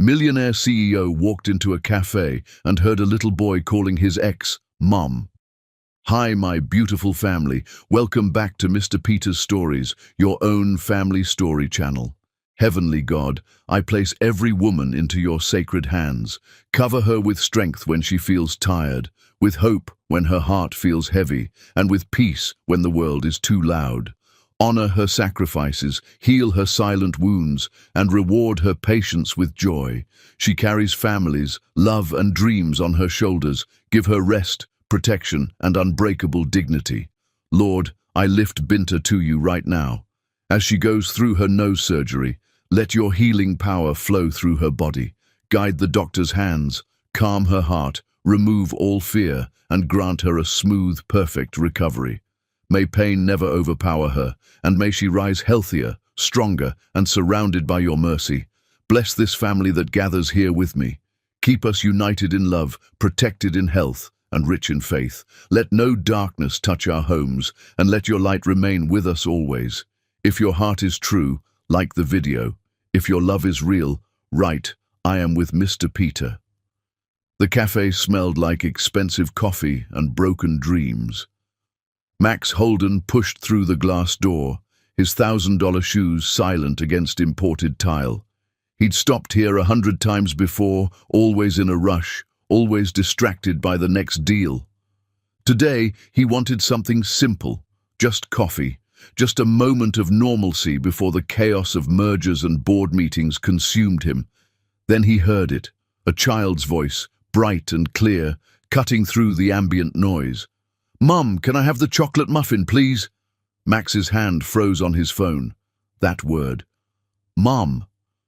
Millionaire CEO walked into a cafe and heard a little boy calling his ex, Mom. Hi, my beautiful family. Welcome back to Mr. Peter's Stories, your own family story channel. Heavenly God, I place every woman into your sacred hands. Cover her with strength when she feels tired, with hope when her heart feels heavy, and with peace when the world is too loud. Honor her sacrifices, heal her silent wounds, and reward her patience with joy. She carries families, love, and dreams on her shoulders. Give her rest, protection, and unbreakable dignity. Lord, I lift Binta to you right now. As she goes through her nose surgery, let your healing power flow through her body. Guide the doctor's hands, calm her heart, remove all fear, and grant her a smooth, perfect recovery. May pain never overpower her, and may she rise healthier, stronger, and surrounded by your mercy. Bless this family that gathers here with me. Keep us united in love, protected in health, and rich in faith. Let no darkness touch our homes, and let your light remain with us always. If your heart is true, like the video. If your love is real, write, I am with Mr. Peter. The cafe smelled like expensive coffee and broken dreams. Max Holden pushed through the glass door, his $1,000 shoes silent against imported tile. He'd stopped here 100 times before, always in a rush, always distracted by the next deal. Today, he wanted something simple, just coffee, just a moment of normalcy before the chaos of mergers and board meetings consumed him. Then he heard it, a child's voice, bright and clear, cutting through the ambient noise. Mum, can I have the chocolate muffin, please? Max's hand froze on his phone. That word. Mum.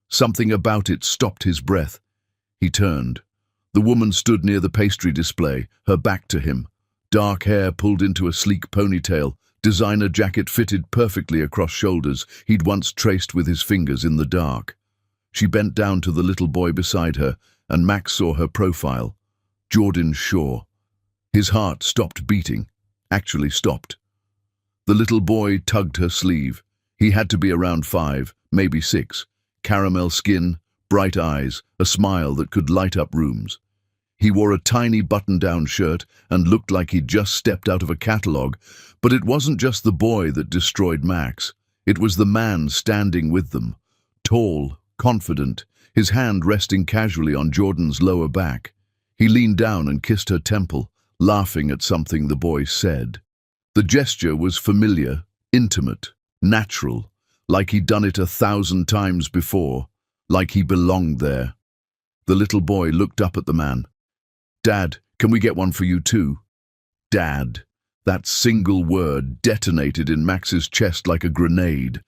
Something about it stopped his breath. He turned. The woman stood near the pastry display, her back to him. Dark hair pulled into a sleek ponytail, designer jacket fitted perfectly across shoulders he'd once traced with his fingers in the dark. She bent down to the little boy beside her, and Max saw her profile. Jordan Shaw. His heart stopped beating, actually stopped. The little boy tugged her sleeve. He had to be around 5, maybe 6. Caramel skin, bright eyes, a smile that could light up rooms. He wore a tiny button-down shirt and looked like he'd just stepped out of a catalogue, but it wasn't just the boy that destroyed Max. It was the man standing with them. Tall, confident, his hand resting casually on Jordan's lower back. He leaned down and kissed her temple, laughing at something the boy said. The gesture was familiar, intimate, natural, like he'd done it 1,000 times before, like he belonged there. The little boy looked up at the man. Dad, can we get one for you too? Dad. That single word detonated in Max's chest like a grenade.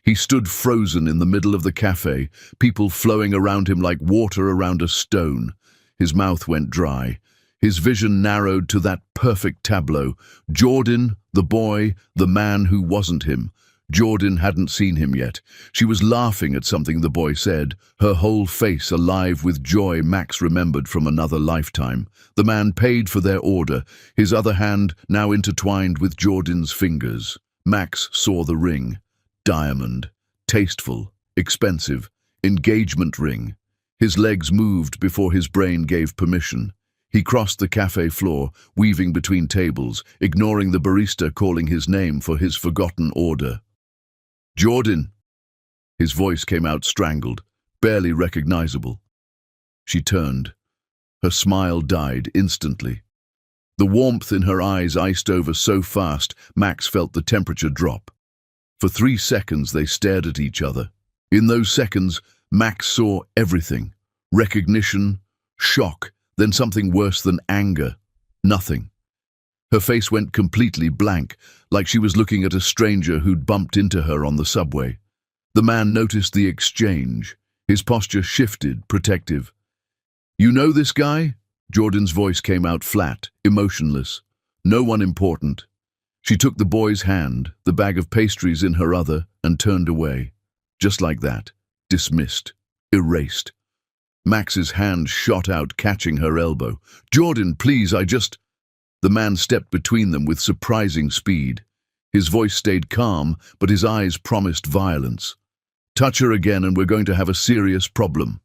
He stood frozen in the middle of the cafe, people flowing around him like water around a stone. His mouth went dry. His vision narrowed to that perfect tableau. Jordan, the boy, the man who wasn't him. Jordan hadn't seen him yet. She was laughing at something the boy said, her whole face alive with joy Max remembered from another lifetime. The man paid for their order, his other hand now intertwined with Jordan's fingers. Max saw the ring. Diamond. Tasteful. Expensive. Engagement ring. His legs moved before his brain gave permission. He crossed the cafe floor, weaving between tables, ignoring the barista calling his name for his forgotten order. Jordan. His voice came out strangled, barely recognizable. She turned. Her smile died instantly. The warmth in her eyes iced over so fast, Max felt the temperature drop. For 3 seconds they stared at each other. In those seconds, Max saw everything. Recognition, shock, then something worse than anger. Nothing. Her face went completely blank, like she was looking at a stranger who'd bumped into her on the subway. The man noticed the exchange. His posture shifted, protective. You know this guy? Jordan's voice came out flat, emotionless. No one important. She took the boy's hand, the bag of pastries in her other, and turned away. Just like that. Dismissed. Erased. Max's hand shot out, catching her elbow. Jordan, please, The man stepped between them with surprising speed. His voice stayed calm, but his eyes promised violence. Touch her again and we're going to have a serious problem.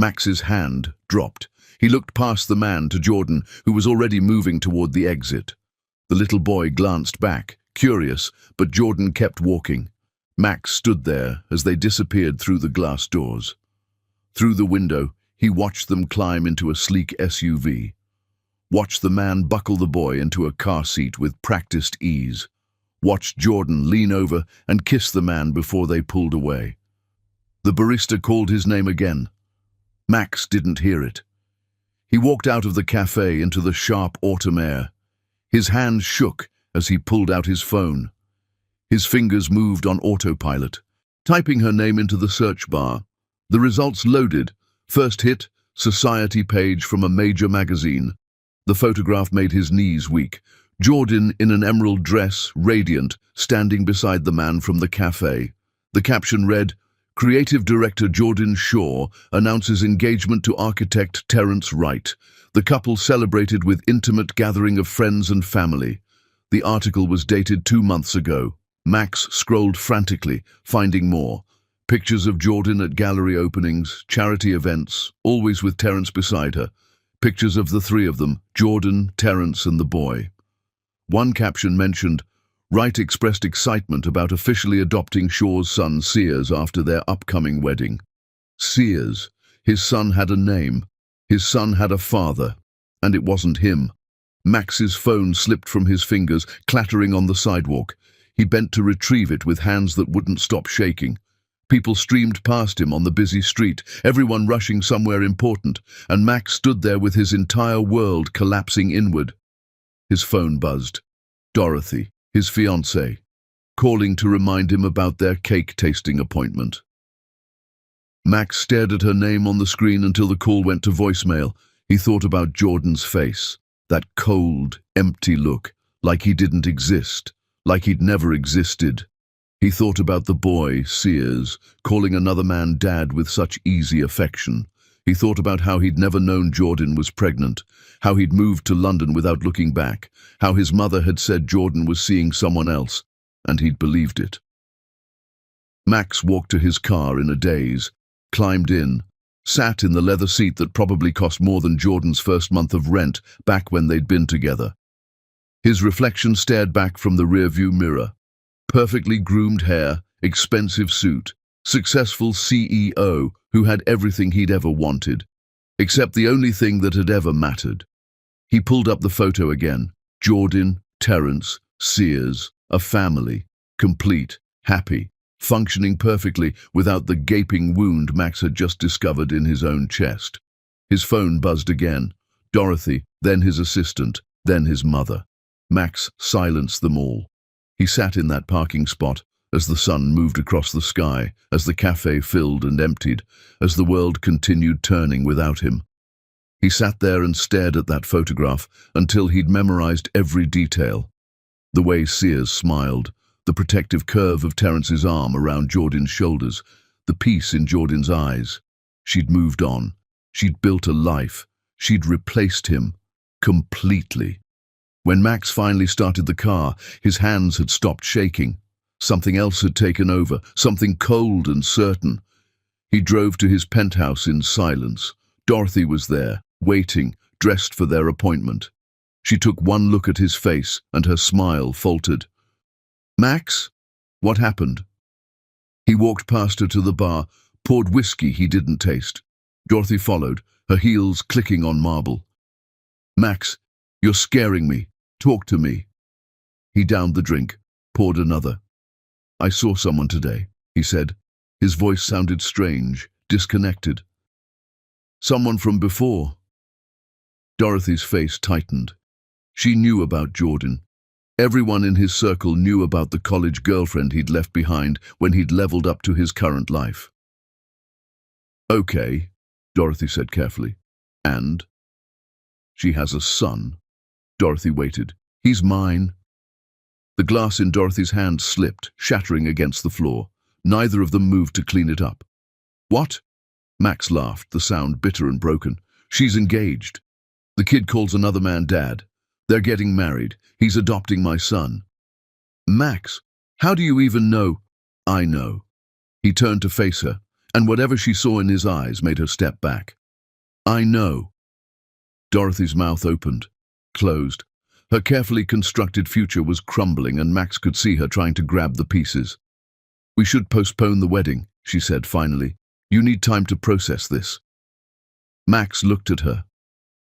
Max's hand dropped. He looked past the man to Jordan, who was already moving toward the exit. The little boy glanced back, curious, but Jordan kept walking. Max stood there as they disappeared through the glass doors. Through the window, he watched them climb into a sleek SUV. Watched the man buckle the boy into a car seat with practiced ease. Watched Jordan lean over and kiss the man before they pulled away. The barista called his name again. Max didn't hear it. He walked out of the cafe into the sharp autumn air. His hand shook as he pulled out his phone. His fingers moved on autopilot, typing her name into the search bar. The results loaded. First hit, society page from a major magazine. The photograph made his knees weak. Jordan in an emerald dress, radiant, standing beside the man from the cafe. The caption read, "Creative director Jordan Shaw announces engagement to architect Terence Wright. The couple celebrated with intimate gathering of friends and family." The article was dated 2 months ago. Max scrolled frantically, finding more. Pictures of Jordan at gallery openings, charity events, always with Terence beside her. Pictures of the three of them, Jordan, Terence, and the boy. One caption mentioned, Wright expressed excitement about officially adopting Shaw's son Sears after their upcoming wedding. Sears. His son had a name. His son had a father. And it wasn't him. Max's phone slipped from his fingers, clattering on the sidewalk. He bent to retrieve it with hands that wouldn't stop shaking. People streamed past him on the busy street, everyone rushing somewhere important, and Max stood there with his entire world collapsing inward. His phone buzzed. Dorothy, his fiancée, calling to remind him about their cake-tasting appointment. Max stared at her name on the screen until the call went to voicemail. He thought about Jordan's face, that cold, empty look, like he didn't exist, like he'd never existed. He thought about the boy, Sears, calling another man dad with such easy affection. He thought about how he'd never known Jordan was pregnant, how he'd moved to London without looking back, how his mother had said Jordan was seeing someone else, and he'd believed it. Max walked to his car in a daze, climbed in, sat in the leather seat that probably cost more than Jordan's first month of rent back when they'd been together. His reflection stared back from the rearview mirror. Perfectly groomed hair, expensive suit, successful CEO who had everything he'd ever wanted, except the only thing that had ever mattered. He pulled up the photo again. Jordan, Terence, Sears, a family, complete, happy, functioning perfectly without the gaping wound Max had just discovered in his own chest. His phone buzzed again. Dorothy, then his assistant, then his mother. Max silenced them all. He sat in that parking spot as the sun moved across the sky, as the cafe filled and emptied, as the world continued turning without him. He sat there and stared at that photograph until he'd memorized every detail. The way Sears smiled, the protective curve of Terence's arm around Jordan's shoulders, the peace in Jordan's eyes. She'd moved on. She'd built a life. She'd replaced him completely. When Max finally started the car, his hands had stopped shaking. Something else had taken over, something cold and certain. He drove to his penthouse in silence. Dorothy was there, waiting, dressed for their appointment. She took one look at his face, and her smile faltered. "Max? What happened?" He walked past her to the bar, poured whiskey he didn't taste. Dorothy followed, her heels clicking on marble. "Max, you're scaring me. Talk to me." He downed the drink, poured another. "I saw someone today," he said. His voice sounded strange, disconnected. "Someone from before." Dorothy's face tightened. She knew about Jordan. Everyone in his circle knew about the college girlfriend he'd left behind when he'd leveled up to his current life. "Okay," Dorothy said carefully. "And?" "She has a son." Dorothy waited. "He's mine." The glass in Dorothy's hand slipped, shattering against the floor. Neither of them moved to clean it up. "What?" Max laughed, the sound bitter and broken. "She's engaged. The kid calls another man dad. They're getting married. He's adopting my son." "Max, how do you even know?" "I know." He turned to face her. and whatever she saw in his eyes made her step back. "I know." Dorothy's mouth opened, closed. Her carefully constructed future was crumbling, and Max could see her trying to grab the pieces. "We should postpone the wedding," she said finally. "You need time to process this." Max looked at her,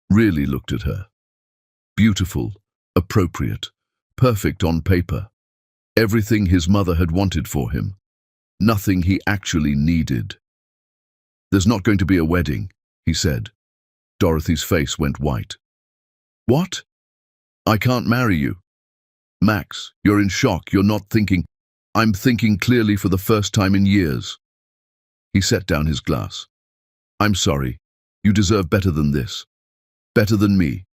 really looked at her. Beautiful, appropriate, perfect on paper. Everything his mother had wanted for him. Nothing he actually needed. "There's not going to be a wedding," he said. Dorothy's face went white. "What? I can't marry you." "Max, you're in shock. You're not thinking." "I'm thinking clearly for the first time in years." He set down his glass. "I'm sorry. You deserve better than this. Better than me.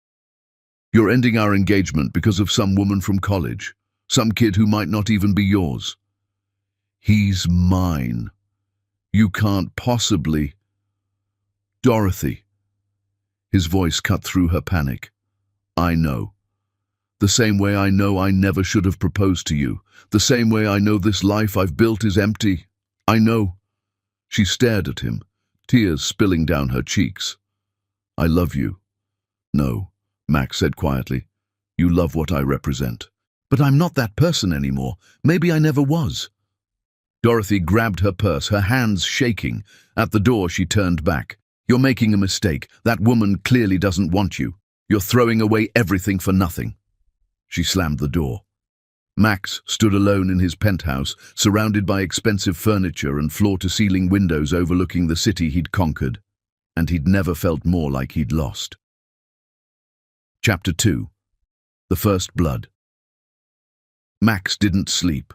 You're ending our engagement because of some woman from college. Some kid who might not even be yours. He's mine. You can't possibly—" "Dorothy." His voice cut through her panic. "I know. The same way I know I never should have proposed to you. The same way I know this life I've built is empty. I know." She stared at him, tears spilling down her cheeks. "I love you." "No," Max said quietly. "You love what I represent." "But I'm not that person anymore. Maybe I never was." Dorothy grabbed her purse, her hands shaking. At the door, she turned back. "You're making a mistake. That woman clearly doesn't want you. You're throwing away everything for nothing." She slammed the door. Max stood alone in his penthouse, surrounded by expensive furniture and floor-to-ceiling windows overlooking the city he'd conquered. And he'd never felt more like he'd lost. Chapter 2. The First Blood. Max didn't sleep.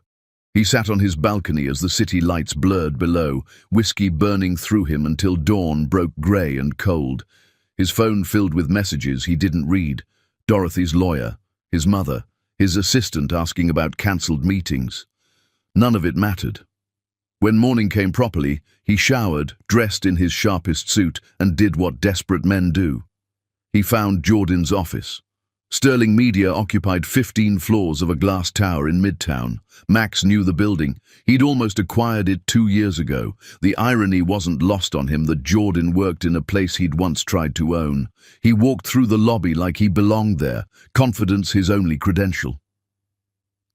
He sat on his balcony as the city lights blurred below, whiskey burning through him until dawn broke grey and cold. His phone filled with messages he didn't read. Dorothy's lawyer, his mother, his assistant asking about cancelled meetings. None of it mattered. When morning came properly, he showered, dressed in his sharpest suit, and did what desperate men do. He found Jordan's office. Sterling Media occupied 15 floors of a glass tower in Midtown. Max knew the building. He'd almost acquired it 2 years ago. The irony wasn't lost on him that Jordan worked in a place he'd once tried to own. He walked through the lobby like he belonged there, confidence his only credential.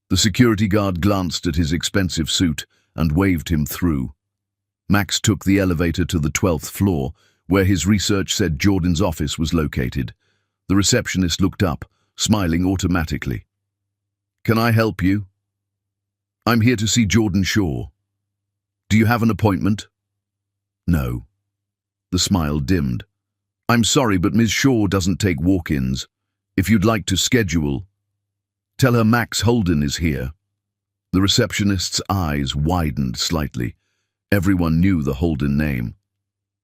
The security guard glanced at his expensive suit and waved him through. Max took the elevator to the 12th floor, where his research said Jordan's office was located. The receptionist looked up, smiling automatically. "Can I help you?" "I'm here to see Jordan Shaw." "Do you have an appointment?" "No." The smile dimmed. "I'm sorry, but Ms. Shaw doesn't take walk-ins. If you'd like to schedule, tell her Max Holden is here." The receptionist's eyes widened slightly. Everyone knew the Holden name.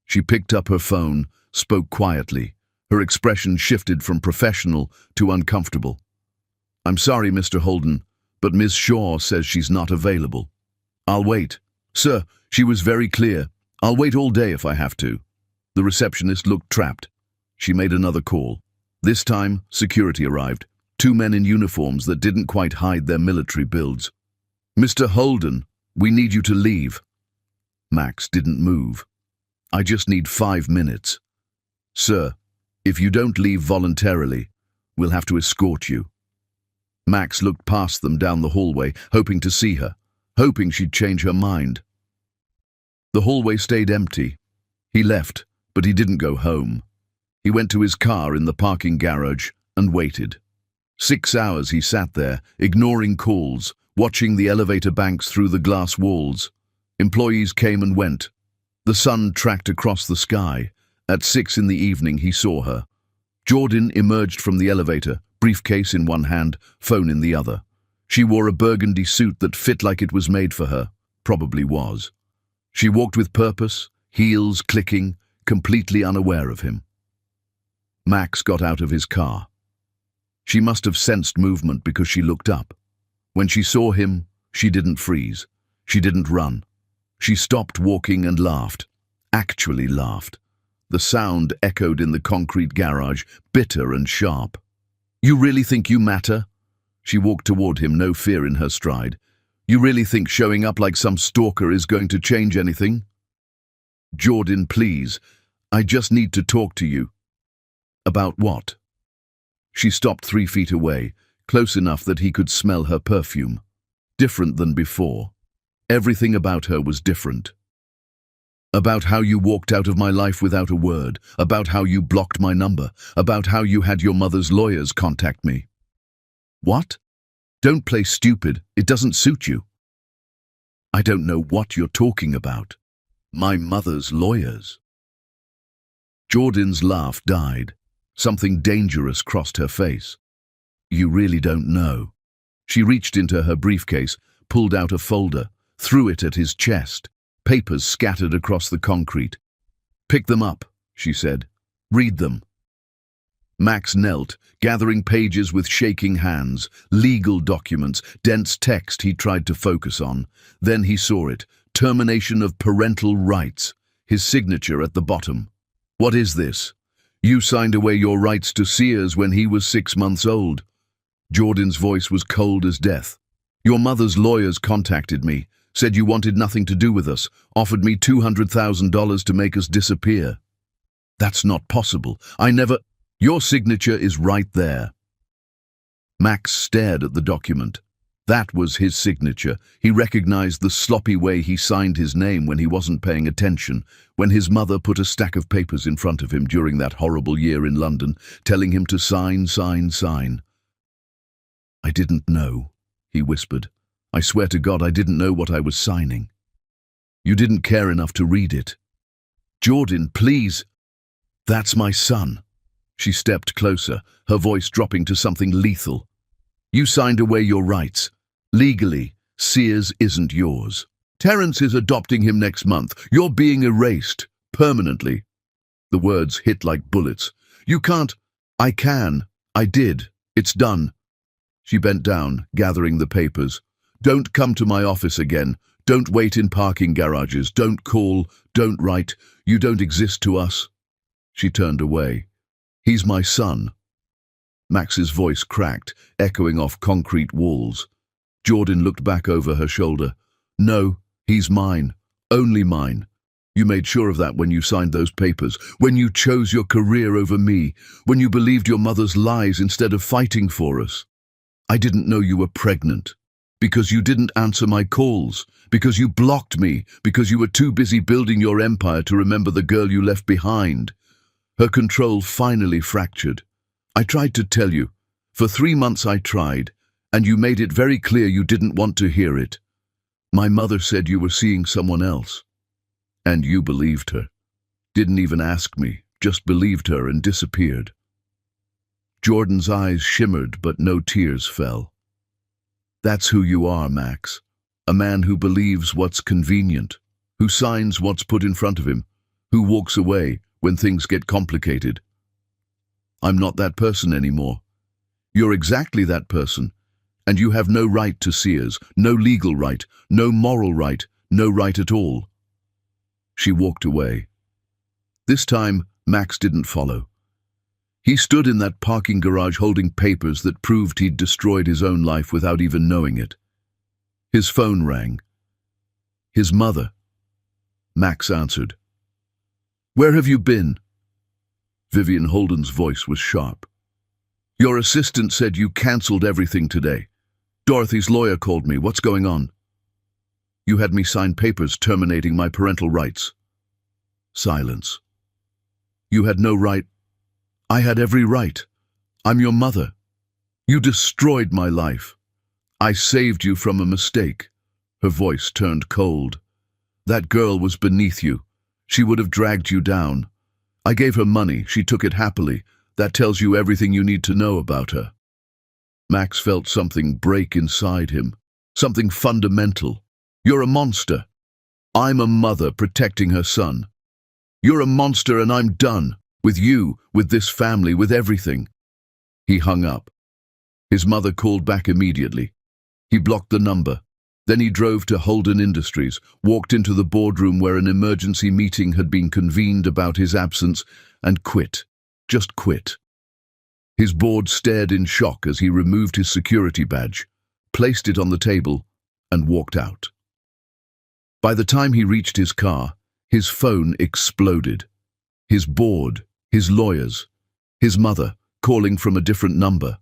She picked up her phone, spoke quietly. Her expression shifted from professional to uncomfortable. "I'm sorry, Mr. Holden, but Ms. Shaw says she's not available." "I'll wait." "Sir, she was very clear. I'll wait all day if I have to." The receptionist looked trapped. She made another call. This time, security arrived. 2 men in uniforms that didn't quite hide their military builds. "Mr. Holden, we need you to leave." Max didn't move. "I just need 5 minutes." "Sir, if you don't leave voluntarily, we'll have to escort you." Max looked past them down the hallway, hoping to see her, hoping she'd change her mind. The hallway stayed empty. He left, but he didn't go home. He went to his car in the parking garage and waited. 6 hours he sat there, ignoring calls, watching the elevator banks through the glass walls. Employees came and went. The sun tracked across the sky. At 6 in the evening, he saw her. Jordan emerged from the elevator, briefcase in one hand, phone in the other. She wore a burgundy suit that fit like it was made for her, probably was. She walked with purpose, heels clicking, completely unaware of him. Max got out of his car. She must have sensed movement because she looked up. When she saw him, she didn't freeze. She didn't run. She stopped walking and laughed. Actually laughed. The sound echoed in the concrete garage, bitter and sharp. "You really think you matter?" She walked toward him, no fear in her stride. "You really think showing up like some stalker is going to change anything?" Jordan, please. I just need to talk to you. About what? She stopped 3 feet away, close enough that he could smell her perfume. Different than before. Everything about her was different. About how you walked out of my life without a word, about how you blocked my number, about how you had your mother's lawyers contact me. What? Don't play stupid, it doesn't suit you. I don't know what you're talking about. My mother's lawyers. Jordan's laugh died. Something dangerous crossed her face. You really don't know. She reached into her briefcase, pulled out a folder, threw it at his chest. Papers scattered across the concrete. Pick them up, she said. Read them. Max knelt, gathering pages with shaking hands, legal documents, dense text he tried to focus on. Then he saw it, termination of parental rights, his signature at the bottom. What is this? You signed away your rights to Sears when he was 6 months old. Jordan's voice was cold as death. Your mother's lawyers contacted me, said you wanted nothing to do with us, offered me $200,000 to make us disappear. That's not possible. I never... Your signature is right there. Max stared at the document. That was his signature. He recognized the sloppy way he signed his name when he wasn't paying attention, when his mother put a stack of papers in front of him during that horrible year in London, telling him to sign, sign, sign. I didn't know, he whispered. I swear to God I didn't know what I was signing. You didn't care enough to read it. Jordan, please. That's my son. She stepped closer, her voice dropping to something lethal. You signed away your rights. Legally, Sears isn't yours. Terence is adopting him next month. You're being erased. Permanently. The words hit like bullets. You can't. I can. I did. It's done. She bent down, gathering the papers. Don't come to my office again. Don't wait in parking garages. Don't call. Don't write. You don't exist to us. She turned away. He's my son. Max's voice cracked, echoing off concrete walls. Jordan looked back over her shoulder. No, he's mine. Only mine. You made sure of that when you signed those papers, when you chose your career over me, when you believed your mother's lies instead of fighting for us. I didn't know you were pregnant. Because you didn't answer my calls, because you blocked me, because you were too busy building your empire to remember the girl you left behind. Her control finally fractured. I tried to tell you. For 3 months I tried, and you made it very clear you didn't want to hear it. My mother said you were seeing someone else. And you believed her. Didn't even ask me, just believed her and disappeared. Jordan's eyes shimmered, but no tears fell. That's who you are, Max. A man who believes what's convenient, who signs what's put in front of him, who walks away when things get complicated. I'm not that person anymore. You're exactly that person, and you have no right to Sears, no legal right, no moral right, no right at all. She walked away. This time, Max didn't follow. He stood in that parking garage holding papers that proved he'd destroyed his own life without even knowing it. His phone rang. His mother. Max answered. Where have you been? Vivian Holden's voice was sharp. Your assistant said you cancelled everything today. Dorothy's lawyer called me. What's going on? You had me sign papers terminating my parental rights. Silence. You had no right. I had every right. I'm your mother. You destroyed my life. I saved you from a mistake. Her voice turned cold. That girl was beneath you. She would have dragged you down. I gave her money. She took it happily. That tells you everything you need to know about her. Max felt something break inside him. Something fundamental. You're a monster. I'm a mother protecting her son. You're a monster and I'm done. With you, with this family, with everything. He hung up. His mother called back immediately. He blocked the number. Then he drove to Holden Industries, walked into the boardroom where an emergency meeting had been convened about his absence, and quit. Just quit. His board stared in shock as he removed his security badge, placed it on the table, and walked out. By the time he reached his car, His phone exploded. His board, his lawyers, his mother, calling from a different number.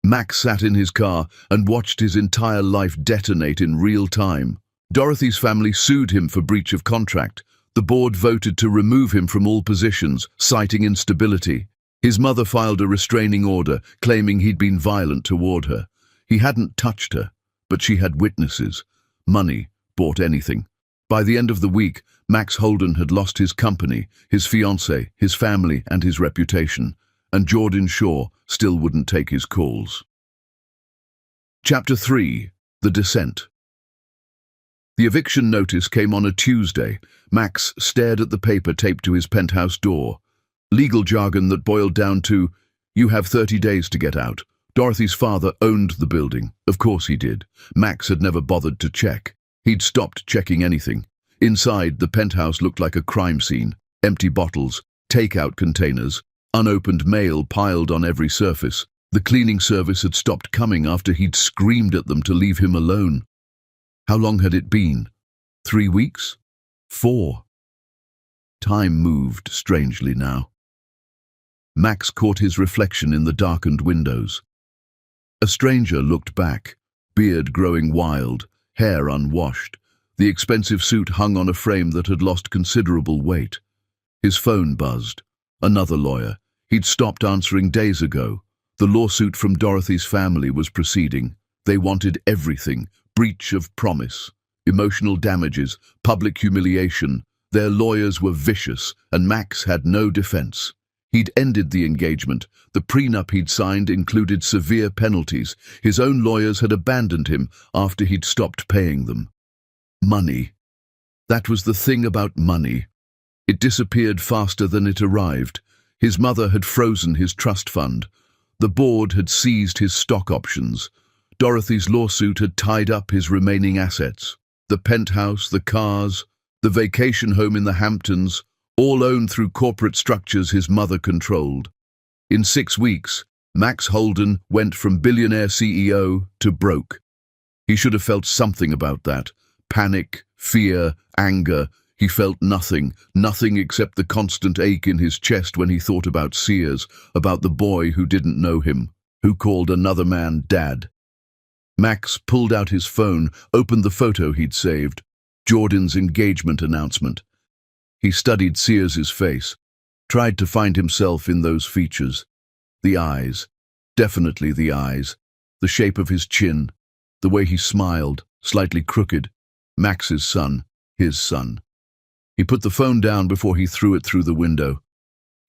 Max sat in his car and watched his entire life detonate in real time. Dorothy's family sued him for breach of contract. The board voted to remove him from all positions, citing instability. His mother filed a restraining order, claiming he'd been violent toward her. He hadn't touched her, but she had witnesses. Money bought anything. By the end of the week, Max Holden had lost his company, his fiancée, his family, and his reputation, and Jordan Shaw still wouldn't take his calls. Chapter 3. The Descent. The eviction notice came on a Tuesday. Max stared at the paper taped to his penthouse door. Legal jargon that boiled down to, "You have 30 days to get out." Dorothy's father owned the building. Of course he did. Max had never bothered to check. He'd stopped checking anything. Inside, the penthouse looked like a crime scene. Empty bottles, takeout containers, unopened mail piled on every surface. The cleaning service had stopped coming after he'd screamed at them to leave him alone. How long had it been? 3 weeks? 4? Time moved strangely now. Max caught his reflection in the darkened windows. A stranger looked back, beard growing wild, hair unwashed. The expensive suit hung on a frame that had lost considerable weight. His phone buzzed. Another lawyer. He'd stopped answering days ago. The lawsuit from Dorothy's family was proceeding. They wanted everything: breach of promise, emotional damages, public humiliation. Their lawyers were vicious, and Max had no defense. He'd ended the engagement. The prenup he'd signed included severe penalties. His own lawyers had abandoned him after he'd stopped paying them. Money. That was the thing about money. It disappeared faster than it arrived. His mother had frozen his trust fund. The board had seized his stock options. Dorothy's lawsuit had tied up his remaining assets. The penthouse, the cars, the vacation home in the Hamptons, all owned through corporate structures his mother controlled. In 6 weeks, Max Holden went from billionaire CEO to broke. He should have felt something about that. Panic, fear, anger. He felt nothing except the constant ache in his chest when he thought about Sears, about the boy who didn't know him, who called another man Dad. Max pulled out his phone, opened the photo he'd saved, Jordan's engagement announcement. He studied Sears's face, tried to find himself in those features. The eyes, definitely the eyes, the shape of his chin, the way he smiled, slightly crooked. Max's son, his son. He put the phone down before he threw it through the window.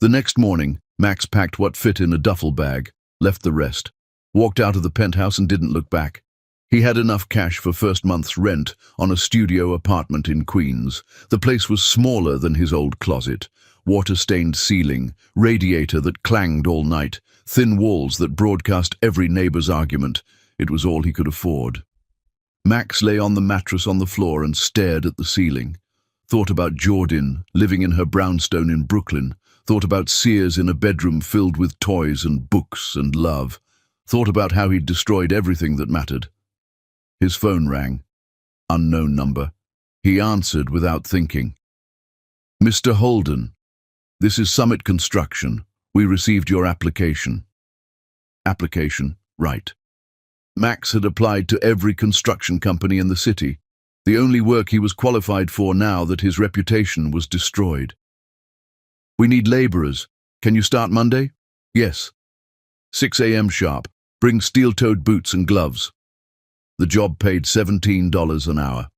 The next morning, Max packed what fit in a duffel bag, left the rest, walked out of the penthouse and didn't look back. He had enough cash for first month's rent on a studio apartment in Queens. The place was smaller than his old closet. Water-stained ceiling, radiator that clanged all night, thin walls that broadcast every neighbor's argument. It was all he could afford. Max lay on the mattress on the floor and stared at the ceiling. Thought about Jordan, living in her brownstone in Brooklyn. Thought about Sears in a bedroom filled with toys and books and love. Thought about how he'd destroyed everything that mattered. His phone rang. Unknown number. He answered without thinking. "Mr. Holden, this is Summit Construction. We received your application." Application, right. Max had applied to every construction company in the city. The only work he was qualified for now that his reputation was destroyed. "We need laborers. Can you start Monday?" "Yes." 6 a.m. sharp. Bring steel-toed boots and gloves. The job paid $17 an hour.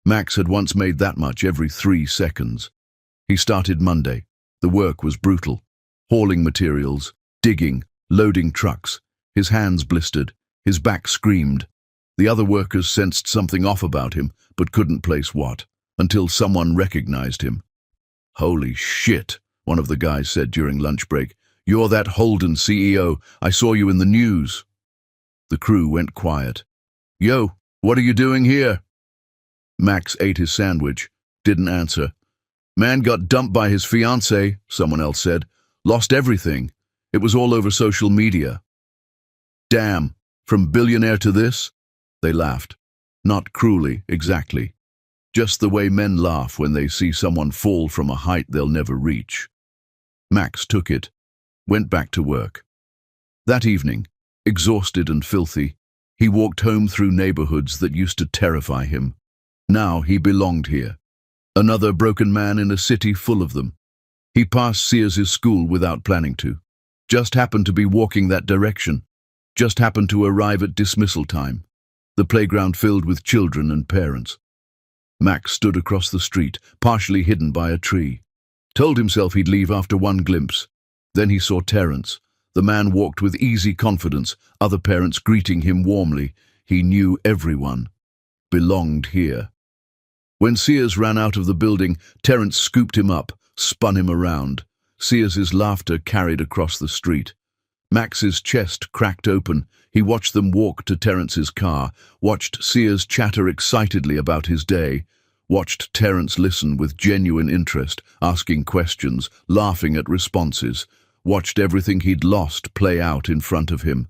Max had once made that much every 3 seconds. He started Monday. The work was brutal. Hauling materials, digging, loading trucks. His hands blistered. His back screamed. The other workers sensed something off about him, but couldn't place what, until someone recognized him. "Holy shit," one of the guys said during lunch break. "You're that Holden CEO. I saw you in the news." The crew went quiet. "Yo, what are you doing here?" Max ate his sandwich, didn't answer. "Man got dumped by his fiancée," someone else said. "Lost everything. It was all over social media." "Damn, from billionaire to this?" They laughed. Not cruelly, exactly. Just the way men laugh when they see someone fall from a height they'll never reach. Max took it, went back to work. That evening, exhausted and filthy, he walked home through neighborhoods that used to terrify him. Now he belonged here. Another broken man in a city full of them. He passed Sears's school without planning to. Just happened to be walking that direction. Just happened to arrive at dismissal time. The playground filled with children and parents. Max stood across the street, partially hidden by a tree. Told himself he'd leave after one glimpse. Then he saw Terence. The man walked with easy confidence, other parents greeting him warmly. He knew everyone. Belonged here. When Sears ran out of the building, Terence scooped him up, spun him around. Sears's laughter carried across the street. Max's chest cracked open. He watched them walk to Terence's car, watched Sears chatter excitedly about his day, watched Terence listen with genuine interest, asking questions, laughing at responses, watched everything he'd lost play out in front of him.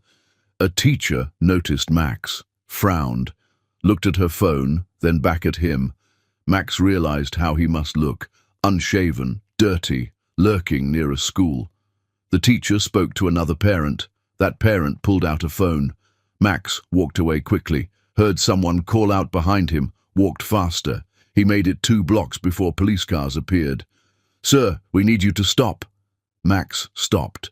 A teacher noticed Max, frowned, looked at her phone, then back at him. Max realized how he must look, unshaven, dirty, lurking near a school. The teacher spoke to another parent. That parent pulled out a phone. Max walked away quickly, heard someone call out behind him, walked faster. He made it 2 blocks before police cars appeared. "Sir, we need you to stop." Max stopped.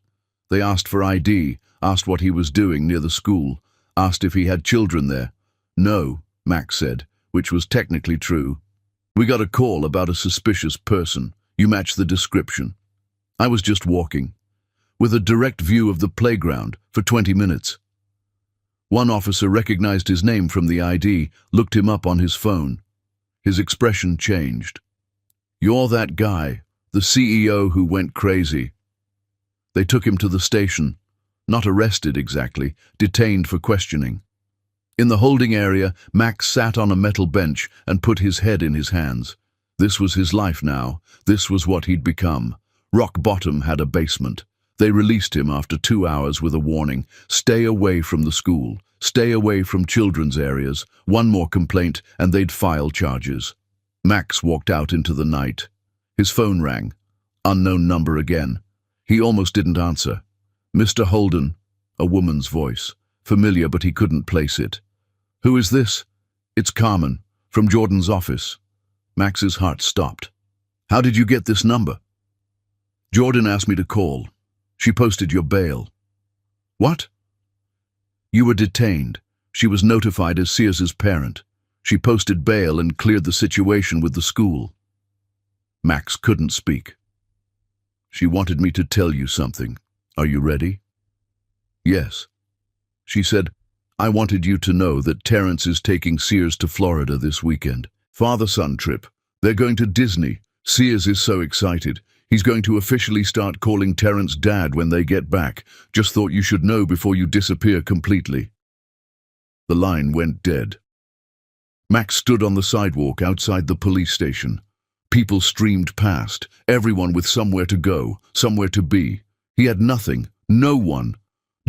They asked for ID, asked what he was doing near the school, asked if he had children there. "No," Max said, which was technically true. "We got a call about a suspicious person. You match the description." "I was just walking." With a direct view of the playground for 20 minutes. One officer recognized his name from the ID, looked him up on his phone. His expression changed. "You're that guy, the CEO who went crazy." They took him to the station. Not arrested exactly, detained for questioning. In the holding area, Max sat on a metal bench and put his head in his hands. This was his life now. This was what he'd become. Rock bottom had a basement. They released him after 2 hours with a warning. Stay away from the school. Stay away from children's areas. One more complaint and they'd file charges. Max walked out into the night. His phone rang. Unknown number again. He almost didn't answer. "Mr. Holden," a woman's voice. Familiar, but he couldn't place it. "Who is this?" "It's Carmen, from Jordan's office." Max's heart stopped. "How did you get this number?" "Jordan asked me to call. She posted your bail." "What?" "You were detained. She was notified as Sears's parent. She posted bail and cleared the situation with the school." Max couldn't speak. "She wanted me to tell you something. Are you ready?" "Yes." She said, "I wanted you to know that Terence is taking Sears to Florida this weekend. Father-son trip. They're going to Disney. Sears is so excited. He's going to officially start calling Terence Dad when they get back. Just thought you should know before you disappear completely." The line went dead. Max stood on the sidewalk outside the police station. People streamed past, everyone with somewhere to go, somewhere to be. He had nothing, no one.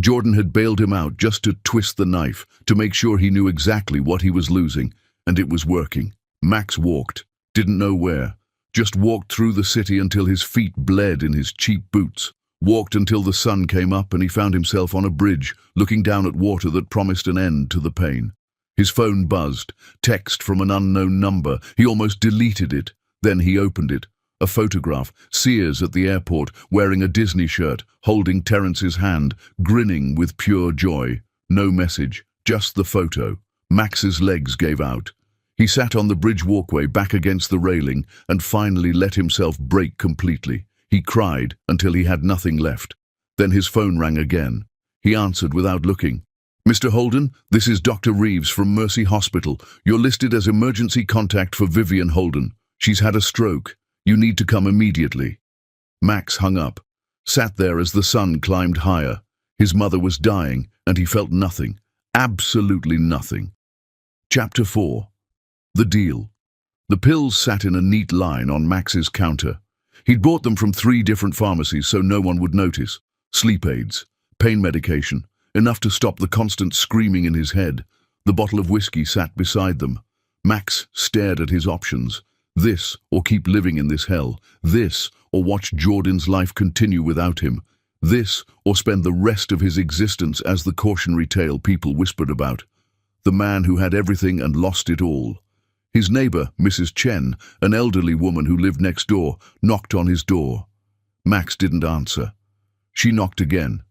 Jordan had bailed him out just to twist the knife, to make sure he knew exactly what he was losing, and it was working. Max walked, didn't know where. Just walked through the city until his feet bled in his cheap boots. Walked until the sun came up and he found himself on a bridge, looking down at water that promised an end to the pain. His phone buzzed, text from an unknown number. He almost deleted it. Then he opened it. A photograph, Sears at the airport, wearing a Disney shirt, holding Terence's hand, grinning with pure joy. No message, just the photo. Max's legs gave out. He sat on the bridge walkway back against the railing and finally let himself break completely. He cried until he had nothing left. Then his phone rang again. He answered without looking. "Mr. Holden, this is Dr. Reeves from Mercy Hospital. You're listed as emergency contact for Vivian Holden. She's had a stroke. You need to come immediately." Max hung up, sat there as the sun climbed higher. His mother was dying and he felt nothing, absolutely nothing. Chapter 4. The deal. The pills sat in a neat line on Max's counter. He'd bought them from 3 different pharmacies so no one would notice. Sleep aids, pain medication, enough to stop the constant screaming in his head. The bottle of whiskey sat beside them. Max stared at his options. This, or keep living in this hell. This, or watch Jordan's life continue without him. This, or spend the rest of his existence as the cautionary tale people whispered about. The man who had everything and lost it all. His neighbor, Mrs. Chen, an elderly woman who lived next door, knocked on his door. Max didn't answer. She knocked again.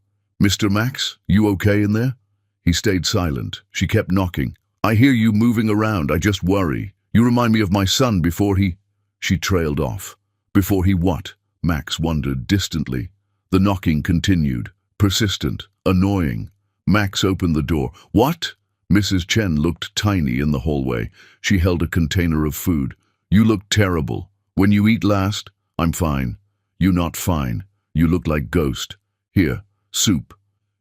"Mr. Max, you okay in there?" He stayed silent. She kept knocking. "I hear you moving around. I just worry. You remind me of my son before he—" She trailed off. Before he what? Max wondered distantly. The knocking continued, persistent, annoying. Max opened the door. "What?" Mrs. Chen looked tiny in the hallway. She held a container of food. "You look terrible. When you eat last?" "I'm fine." "You not fine. You look like ghost. Here, soup."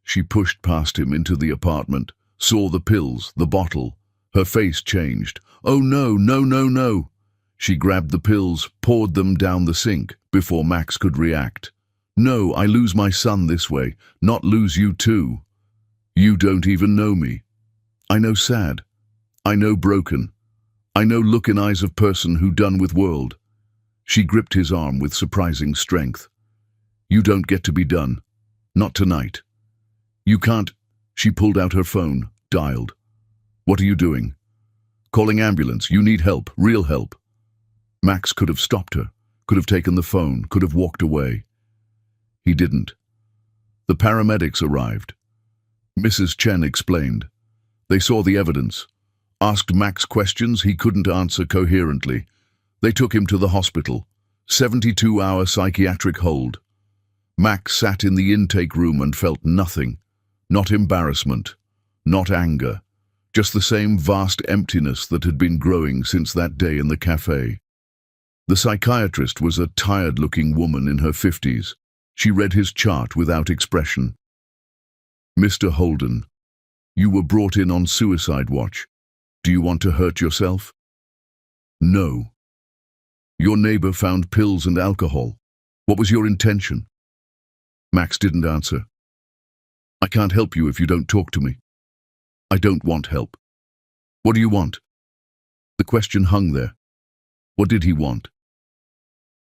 She pushed past him into the apartment, saw the pills, the bottle. Her face changed. "Oh no, no, no, no." She grabbed the pills, poured them down the sink, before Max could react. "No, I lose my son this way, not lose you too. You don't even know me. I know sad. I know broken. I know look in eyes of person who done with world." She gripped his arm with surprising strength. "You don't get to be done. Not tonight. You can't." She pulled out her phone, dialed. "What are you doing?" "Calling ambulance. You need help, real help." Max could have stopped her, could have taken the phone, could have walked away. He didn't. The paramedics arrived. Mrs. Chen explained. They saw the evidence, asked Max questions he couldn't answer coherently. They took him to the hospital. 72-hour psychiatric hold. Max sat in the intake room and felt nothing. Not embarrassment, not anger, just the same vast emptiness that had been growing since that day in the cafe. The psychiatrist was a tired-looking woman in her 50s. She read his chart without expression. "Mr. Holden, you were brought in on suicide watch. Do you want to hurt yourself?" "No." "Your neighbor found pills and alcohol. What was your intention?" Max didn't answer. "I can't help you if you don't talk to me." "I don't want help." "What do you want?" The question hung there. What did he want?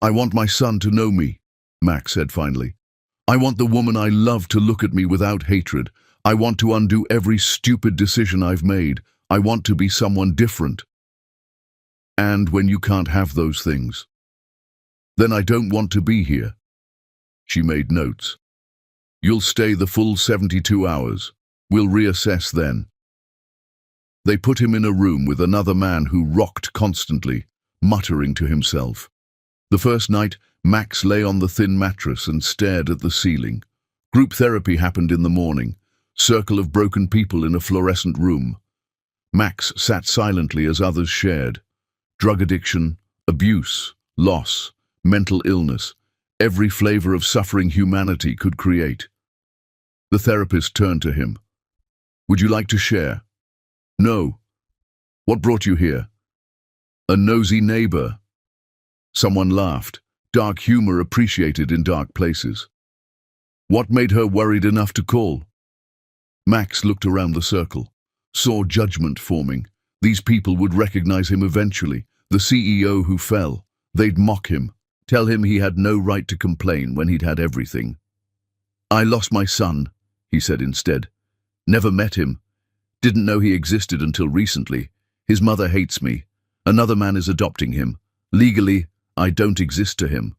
"I want my son to know me," Max said finally. "I want the woman I love to look at me without hatred. I want to undo every stupid decision I've made. I want to be someone different." "And when you can't have those things?" "Then I don't want to be here." She made notes. "You'll stay the full 72 hours. We'll reassess then." They put him in a room with another man who rocked constantly, muttering to himself. The first night, Max lay on the thin mattress and stared at the ceiling. Group therapy happened in the morning. Circle of broken people in a fluorescent room. Max sat silently as others shared. Drug addiction, abuse, loss, mental illness, every flavor of suffering humanity could create. The therapist turned to him. "Would you like to share?" "No." "What brought you here?" "A nosy neighbor." Someone laughed. Dark humor appreciated in dark places. "What made her worried enough to call?" Max looked around the circle, saw judgment forming. These people would recognize him eventually, the CEO who fell. They'd mock him, tell him he had no right to complain when he'd had everything. "I lost my son," he said instead. "Never met him. Didn't know he existed until recently. His mother hates me. Another man is adopting him. Legally, I don't exist to him."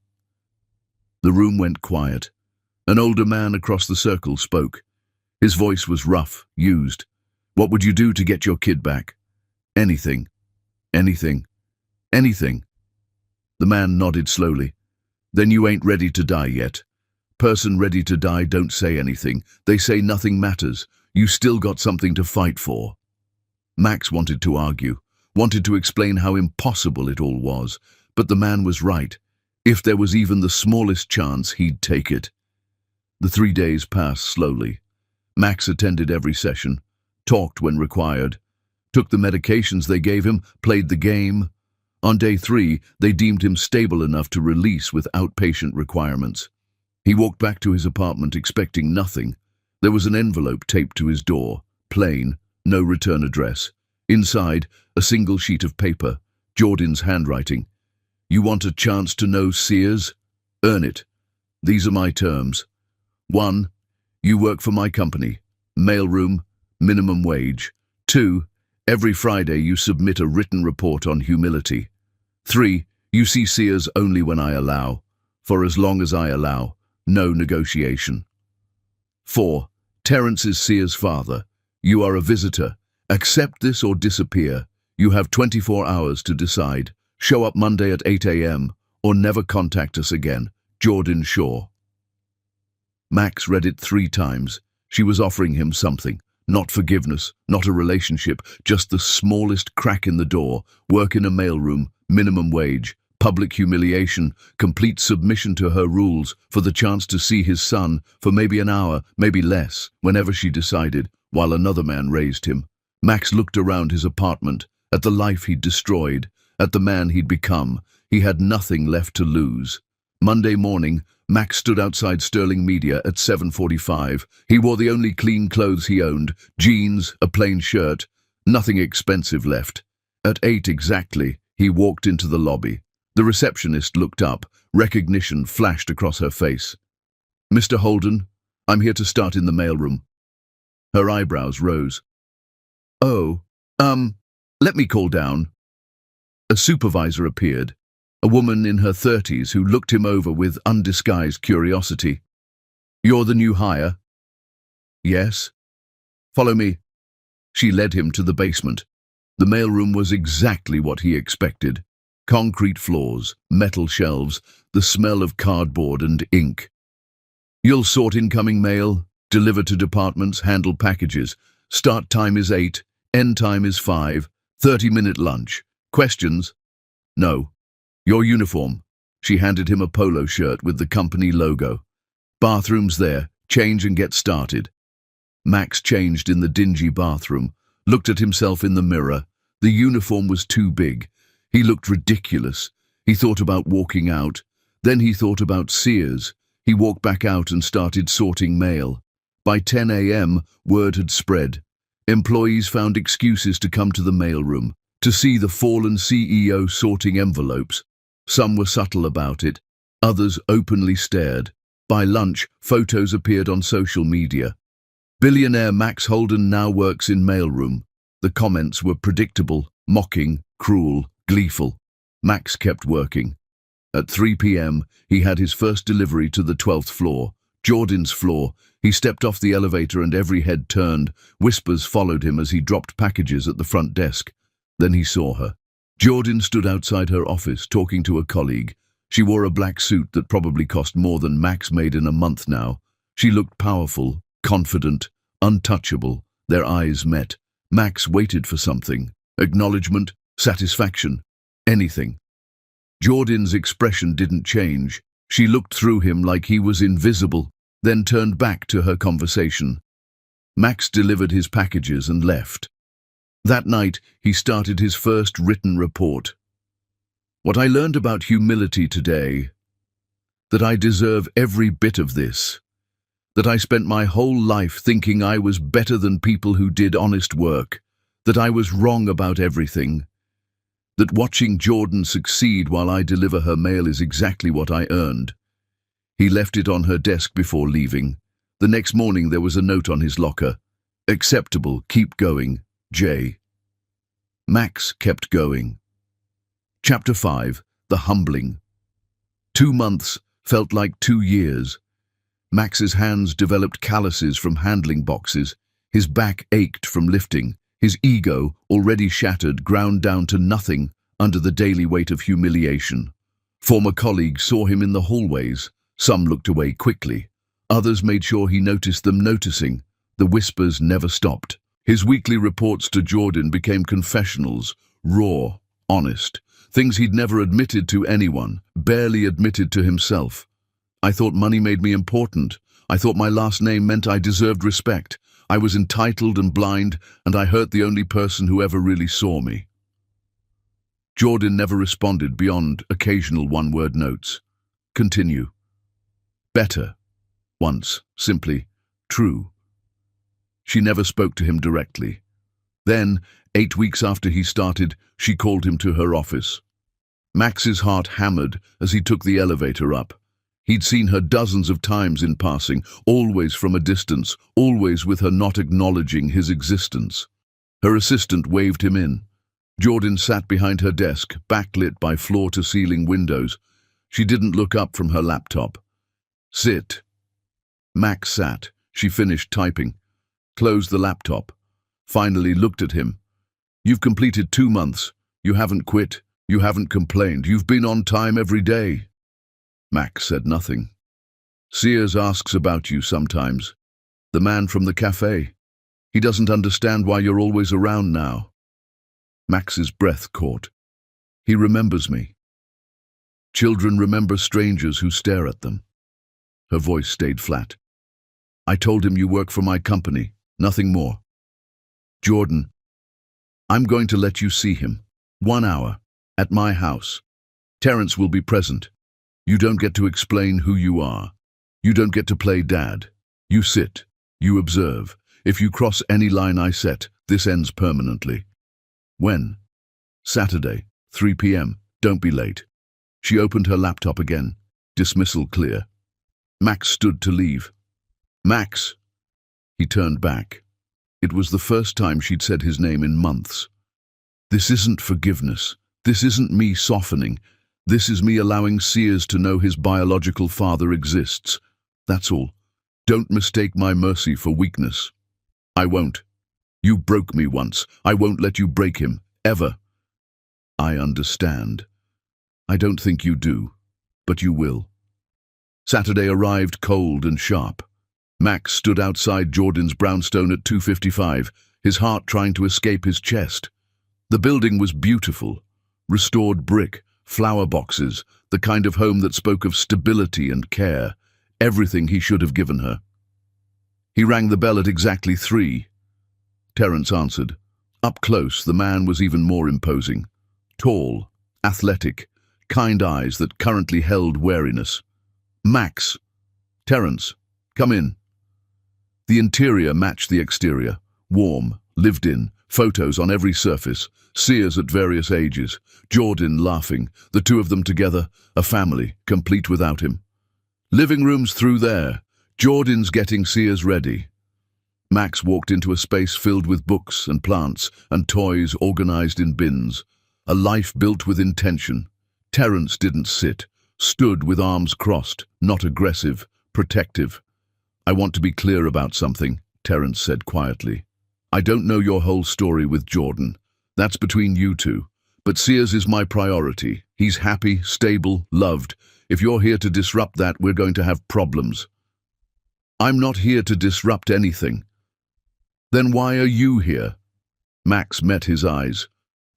The room went quiet. An older man across the circle spoke. His voice was rough, used. "What would you do to get your kid back?" "Anything. Anything. Anything." The man nodded slowly. "Then you ain't ready to die yet. Person ready to die don't say anything. They say nothing matters. You still got something to fight for." Max wanted to argue, wanted to explain how impossible it all was, but the man was right. If there was even the smallest chance, he'd take it. The 3 days passed slowly. Max attended every session, talked when required, took the medications they gave him, played the game. On day 3, they deemed him stable enough to release with outpatient requirements. He walked back to his apartment expecting nothing. There was an envelope taped to his door, plain, no return address. Inside, a single sheet of paper, Jordan's handwriting. You want a chance to know Sears? Earn it. These are my terms. 1. You work for my company. Mailroom, minimum wage. 2. Every Friday you submit a written report on humility. 3. You see Sears only when I allow. For as long as I allow, no negotiation. 4. Terence is Sears' father. You are a visitor. Accept this or disappear. You have 24 hours to decide. Show up Monday at 8 a.m. or never contact us again. Jordan Shaw. Max read it 3 times. She was offering him something. Not forgiveness, not a relationship, just the smallest crack in the door, work in a mailroom, minimum wage, public humiliation, complete submission to her rules, for the chance to see his son for maybe an hour, maybe less, whenever she decided, while another man raised him. Max looked around his apartment, at the life he'd destroyed, at the man he'd become. He had nothing left to lose. Monday morning, Max stood outside Sterling Media at 7:45. He wore the only clean clothes he owned, jeans, a plain shirt, nothing expensive left. At 8 exactly, he walked into the lobby. The receptionist looked up. Recognition flashed across her face. Mr. Holden, I'm here to start in the mailroom. Her eyebrows rose. Oh, let me call down. A supervisor appeared. A woman in her 30s who looked him over with undisguised curiosity. You're the new hire? Yes. Follow me. She led him to the basement. The mailroom was exactly what he expected. Concrete floors, metal shelves, the smell of cardboard and ink. You'll sort incoming mail, deliver to departments, handle packages. Start time is 8, end time is 5, 30-minute lunch. Questions? No. Your uniform. She handed him a polo shirt with the company logo. Bathroom's there. Change and get started. Max changed in the dingy bathroom, looked at himself in the mirror. The uniform was too big. He looked ridiculous. He thought about walking out. Then he thought about Sears. He walked back out and started sorting mail. By 10 a.m., word had spread. Employees found excuses to come to the mailroom, to see the fallen CEO sorting envelopes. Some were subtle about it. Others openly stared. By lunch, photos appeared on social media. Billionaire Max Holden now works in mailroom. The comments were predictable, mocking, cruel, gleeful. Max kept working. At 3 p.m., he had his first delivery to the 12th floor, Jordan's floor. He stepped off the elevator and every head turned. Whispers followed him as he dropped packages at the front desk. Then he saw her. Jordan stood outside her office, talking to a colleague. She wore a black suit that probably cost more than Max made in a month now. She looked powerful, confident, untouchable. Their eyes met. Max waited for something. Acknowledgement, satisfaction, anything. Jordan's expression didn't change. She looked through him like he was invisible, then turned back to her conversation. Max delivered his packages and left. That night, he started his first written report. What I learned about humility today, that I deserve every bit of this, that I spent my whole life thinking I was better than people who did honest work, that I was wrong about everything, that watching Jordan succeed while I deliver her mail is exactly what I earned. He left it on her desk before leaving. The next morning there was a note on his locker. Acceptable, keep going, J. Max kept going. Chapter 5. The Humbling. 2 months felt like 2 years. Max's hands developed calluses from handling boxes. His back ached from lifting. His ego, already shattered, ground down to nothing under the daily weight of humiliation. Former colleagues saw him in the hallways. Some looked away quickly. Others made sure he noticed them noticing. The whispers never stopped. His weekly reports to Jordan became confessionals, raw, honest, things he'd never admitted to anyone, barely admitted to himself. I thought money made me important. I thought my last name meant I deserved respect. I was entitled and blind, and I hurt the only person who ever really saw me. Jordan never responded beyond occasional one-word notes. Continue. Better. Once, simply, true. She never spoke to him directly. Then, 8 weeks after he started, she called him to her office. Max's heart hammered as he took the elevator up. He'd seen her dozens of times in passing, always from a distance, always with her not acknowledging his existence. Her assistant waved him in. Jordan sat behind her desk, backlit by floor-to-ceiling windows. She didn't look up from her laptop. "Sit." Max sat. She finished typing, closed the laptop, finally looked at him. "You've completed 2 months. You haven't quit. You haven't complained. You've been on time every day." Max said nothing. "Sears asks about you sometimes. The man from the cafe. He doesn't understand why you're always around now." Max's breath caught. "He remembers me. Children remember strangers who stare at them." Her voice stayed flat. "I told him you work for my company, nothing more." "Jordan, I'm going to let you see him. 1 hour. At my house. Terrence will be present. You don't get to explain who you are. You don't get to play dad. You sit. You observe. If you cross any line I set, this ends permanently." "When?" "Saturday, 3 p.m. Don't be late." She opened her laptop again. Dismissal clear. Max stood to leave. "Max!" He turned back. It was the first time she'd said his name in months. "This isn't forgiveness. This isn't me softening. This is me allowing Sears to know his biological father exists. That's all. Don't mistake my mercy for weakness." "I won't. You broke me once. I won't let you break him. Ever." "I understand. I don't think you do, but you will." Saturday arrived cold and sharp. Max stood outside Jordan's brownstone at 2:55, his heart trying to escape his chest. The building was beautiful. Restored brick, flower boxes, the kind of home that spoke of stability and care, everything he should have given her. He rang the bell at exactly 3. Terrence answered. Up close, the man was even more imposing. Tall, athletic, kind eyes that currently held wariness. "Max." "Terrence, come in." The interior matched the exterior. Warm, lived in, photos on every surface, Sears at various ages, Jordan laughing, the two of them together, a family, complete without him. "Living room's through there. Jordan's getting Sears ready." Max walked into a space filled with books and plants and toys organized in bins. A life built with intention. Terrence didn't sit, stood with arms crossed, not aggressive, protective. "I want to be clear about something," Terrence said quietly. "I don't know your whole story with Jordan. That's between you two. But Sears is my priority. He's happy, stable, loved. If you're here to disrupt that, we're going to have problems." "I'm not here to disrupt anything." "Then why are you here?" Max met his eyes.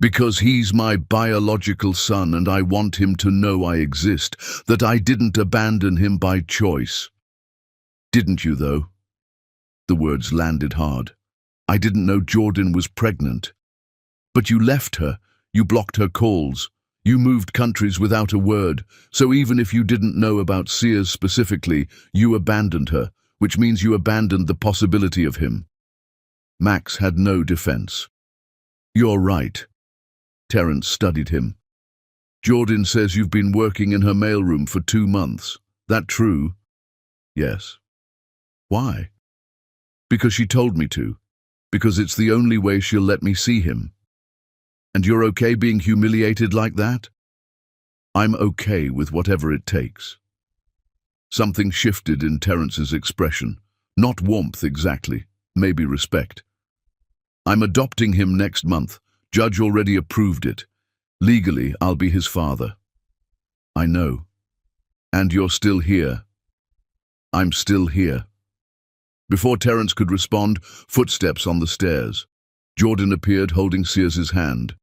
"Because he's my biological son and I want him to know I exist, that I didn't abandon him by choice." "Didn't you, though?" The words landed hard. "I didn't know Jordan was pregnant." "But you left her. You blocked her calls. You moved countries without a word. So even if you didn't know about Sears specifically, you abandoned her, which means you abandoned the possibility of him." Max had no defense. "You're right." Terrence studied him. "Jordan says you've been working in her mailroom for 2 months. That true?" "Yes." "Why?" "Because she told me to. Because it's the only way she'll let me see him." "And you're okay being humiliated like that?" "I'm okay with whatever it takes." Something shifted in Terrence's expression. Not warmth exactly, maybe respect. "I'm adopting him next month. Judge already approved it. Legally, I'll be his father." "I know." "And you're still here." "I'm still here." Before Terrence could respond, footsteps on the stairs. Jordan appeared holding Sears's hand.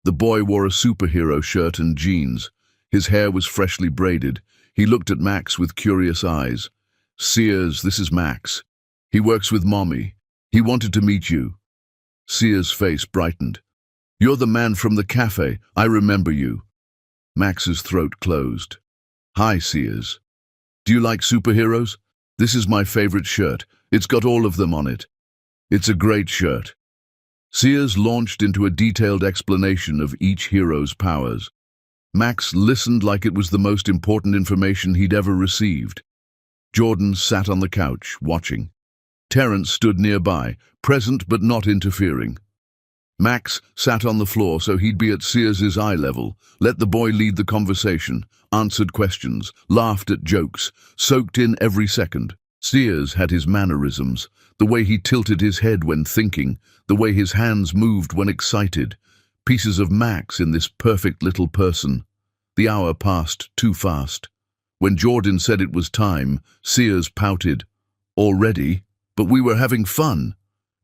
The boy wore a superhero shirt and jeans. His hair was freshly braided. He looked at Max with curious eyes. "Sears, this is Max. He works with Mommy. He wanted to meet you." Sears' face brightened. "You're the man from the cafe. I remember you." Max's throat closed. "Hi, Sears. Do you like superheroes? This is my favorite shirt. It's got all of them on it. It's a great shirt." Sears launched into a detailed explanation of each hero's powers. Max listened like it was the most important information he'd ever received. Jordan sat on the couch, watching. Terence stood nearby, present but not interfering. Max sat on the floor so he'd be at Sears's eye level, let the boy lead the conversation, answered questions, laughed at jokes, soaked in every second. Sears had his mannerisms, the way he tilted his head when thinking, the way his hands moved when excited. Pieces of Max in this perfect little person. The hour passed too fast. When Jordan said it was time, Sears pouted. Already? But we were having fun.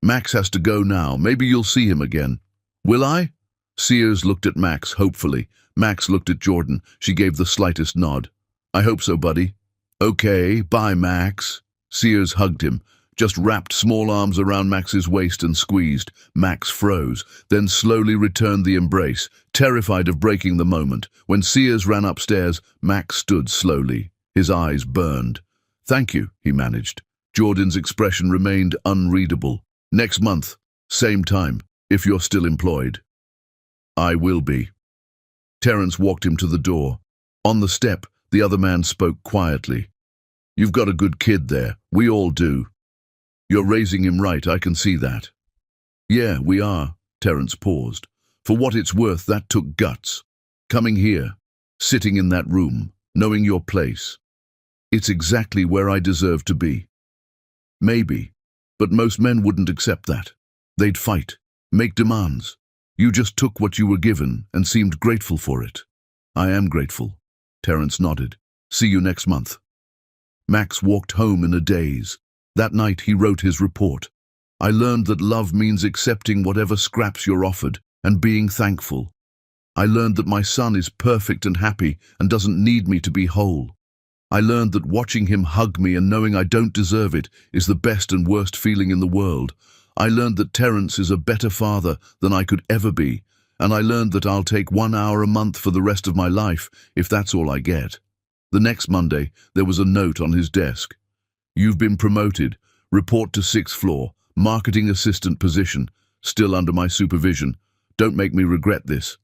Max has to go now. Maybe you'll see him again. Will I? Sears looked at Max hopefully. Max looked at Jordan. She gave the slightest nod. I hope so, buddy. Okay, bye, Max. Sears hugged him, just wrapped small arms around Max's waist and squeezed. Max froze, then slowly returned the embrace, terrified of breaking the moment. When Sears ran upstairs, Max stood slowly. His eyes burned. Thank you, he managed. Jordan's expression remained unreadable. Next month, same time, if you're still employed. I will be. Terence walked him to the door. On the step, the other man spoke quietly. You've got a good kid there. We all do. You're raising him right, I can see that. Yeah, we are. Terence paused. For what it's worth, that took guts. Coming here, sitting in that room, knowing your place. It's exactly where I deserve to be. Maybe, but most men wouldn't accept that. They'd fight, make demands. You just took what you were given and seemed grateful for it. I am grateful. Terence nodded. See you next month. Max walked home in a daze. That night he wrote his report. I learned that love means accepting whatever scraps you're offered and being thankful. I learned that my son is perfect and happy and doesn't need me to be whole. I learned that watching him hug me and knowing I don't deserve it is the best and worst feeling in the world. I learned that Terence is a better father than I could ever be, and I learned that I'll take 1 hour a month for the rest of my life if that's all I get. The next Monday, there was a note on his desk. You've been promoted. Report to 6th floor. Marketing assistant position. Still under my supervision. Don't make me regret this.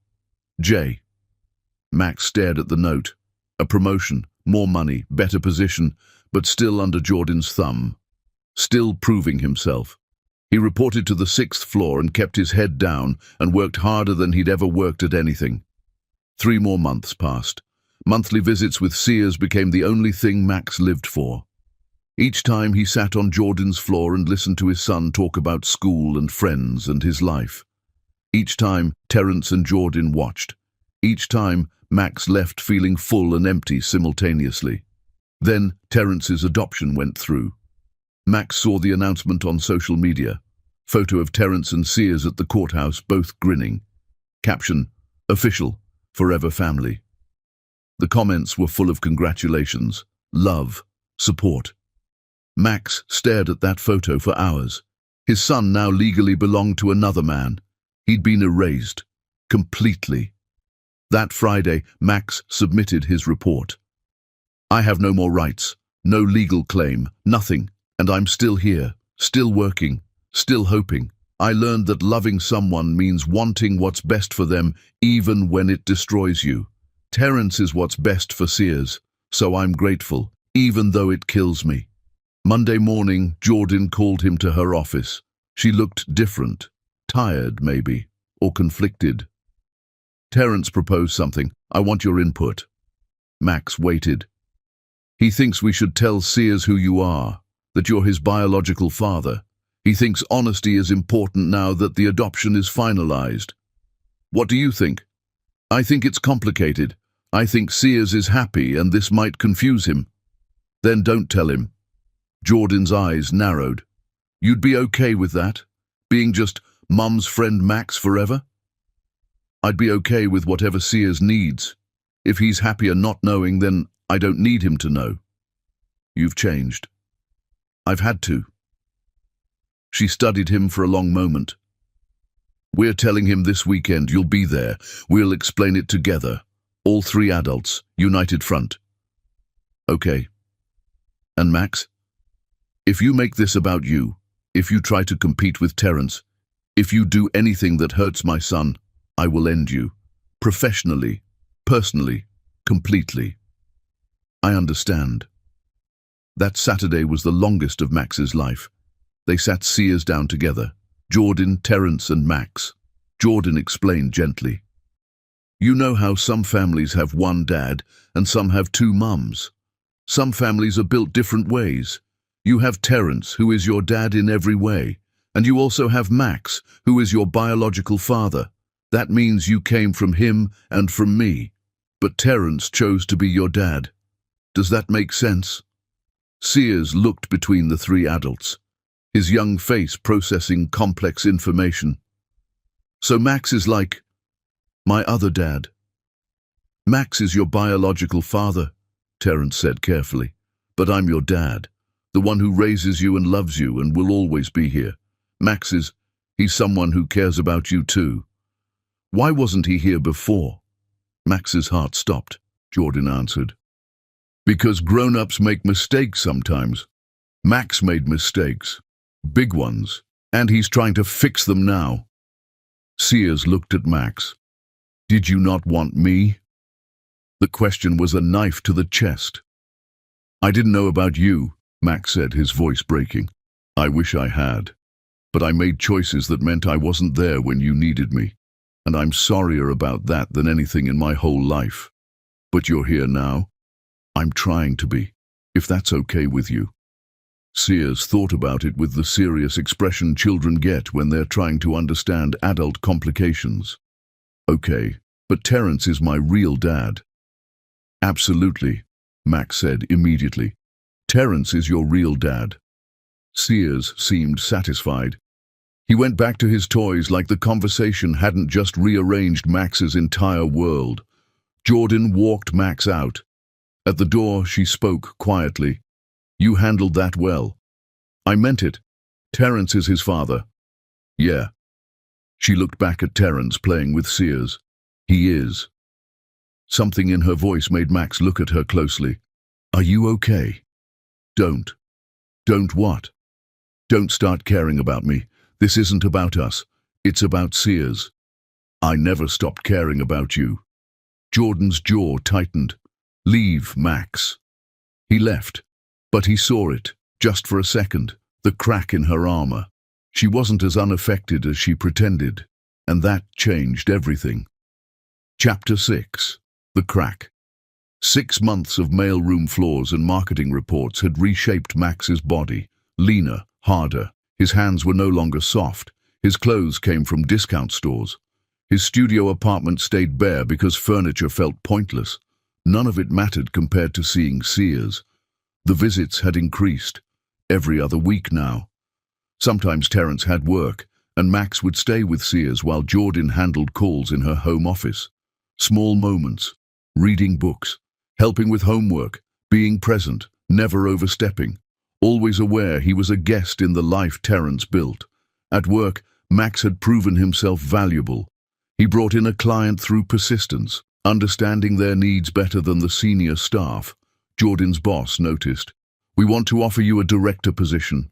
J. Max stared at the note. A promotion, more money, better position, but still under Jordan's thumb. Still proving himself. He reported to the 6th floor and kept his head down and worked harder than he'd ever worked at anything. 3 more months passed. Monthly visits with Sears became the only thing Max lived for. Each time he sat on Jordan's floor and listened to his son talk about school and friends and his life. Each time Terence and Jordan watched. Each time Max left feeling full and empty simultaneously. Then Terence's adoption went through. Max saw the announcement on social media. Photo of Terence and Sears at the courthouse, both grinning. Caption, official, forever family. The comments were full of congratulations, love, support. Max stared at that photo for hours. His son now legally belonged to another man. He'd been erased. Completely. That Friday, Max submitted his report. I have no more rights, no legal claim, nothing, and I'm still here, still working, still hoping. I learned that loving someone means wanting what's best for them even when it destroys you. Terence is what's best for Sears, so I'm grateful, even though it kills me. Monday morning, Jordan called him to her office. She looked different, tired maybe, or conflicted. Terence proposed something. I want your input. Max waited. He thinks we should tell Sears who you are, that you're his biological father. He thinks honesty is important now that the adoption is finalized. What do you think? I think it's complicated. I think Sears is happy and this might confuse him. Then don't tell him. Jordan's eyes narrowed. You'd be okay with that? Being just Mum's friend Max forever? I'd be okay with whatever Sears needs. If he's happier not knowing, then I don't need him to know. You've changed. I've had to. She studied him for a long moment. We're telling him this weekend. You'll be there. We'll explain it together. All 3 adults, united front. Okay. And Max? If you make this about you, if you try to compete with Terence, If you do anything that hurts my son, I will end you. Professionally, personally, completely. I understand. That Saturday was the longest of Max's life. They sat Sears down together, Jordan, Terence, and Max. Jordan explained gently. You know how some families have one dad and some have two mums. Some families are built different ways. You have Terence, who is your dad in every way, and you also have Max, who is your biological father. That means you came from him and from me. But Terence chose to be your dad. Does that make sense? Sears looked between the three adults, his young face processing complex information. So Max is like my other dad. Max is your biological father, Terence said carefully, but I'm your dad, the one who raises you and loves you and will always be here. Max he's someone who cares about you too. Why wasn't he here before? Max's heart stopped, Jordan answered. Because grown-ups make mistakes sometimes. Max made mistakes, big ones, and he's trying to fix them now. Sears looked at Max. Did you not want me? The question was a knife to the chest. I didn't know about you, Max said, his voice breaking. I wish I had. But I made choices that meant I wasn't there when you needed me. And I'm sorrier about that than anything in my whole life. But you're here now. I'm trying to be, if that's okay with you. Sears thought about it with the serious expression children get when they're trying to understand adult complications. Okay, but Terence is my real dad. Absolutely, Max said immediately. Terence is your real dad. Sears seemed satisfied. He went back to his toys like the conversation hadn't just rearranged Max's entire world. Jordan walked Max out. At the door, she spoke quietly. You handled that well. I meant it. Terence is his father. Yeah. She looked back at Terence playing with Sears. He is. Something in her voice made Max look at her closely. Are you okay? Don't. Don't what? Don't start caring about me. This isn't about us. It's about Sears. I never stopped caring about you. Jordan's jaw tightened. Leave, Max. He left, but he saw it, just for a second, the crack in her armor. She wasn't as unaffected as she pretended, and that changed everything. Chapter 6. The Crack. 6 months of mailroom floors and marketing reports had reshaped Max's body, leaner, harder. His hands were no longer soft. His clothes came from discount stores. His studio apartment stayed bare because furniture felt pointless. None of it mattered compared to seeing Sears. The visits had increased, every other week now. Sometimes Terence had work, and Max would stay with Sears while Jordan handled calls in her home office. Small moments, reading books, helping with homework, being present, never overstepping, always aware he was a guest in the life Terence built. At work, Max had proven himself valuable. He brought in a client through persistence, understanding their needs better than the senior staff. Jordan's boss noticed. We want to offer you a director position.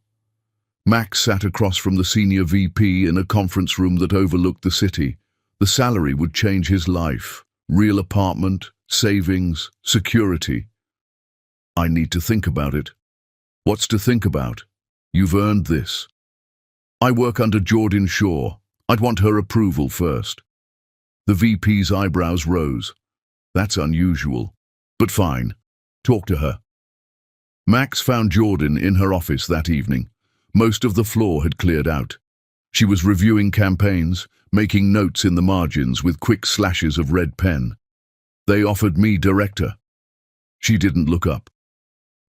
Max sat across from the senior VP in a conference room that overlooked the city. The salary would change his life. Real apartment, savings, security. I need to think about it. What's to think about? You've earned this. I work under Jordan Shaw. I'd want her approval first. The VP's eyebrows rose. That's unusual. But fine. Talk to her. Max found Jordan in her office that evening. Most of the floor had cleared out. She was reviewing campaigns, making notes in the margins with quick slashes of red pen. They offered me director. She didn't look up.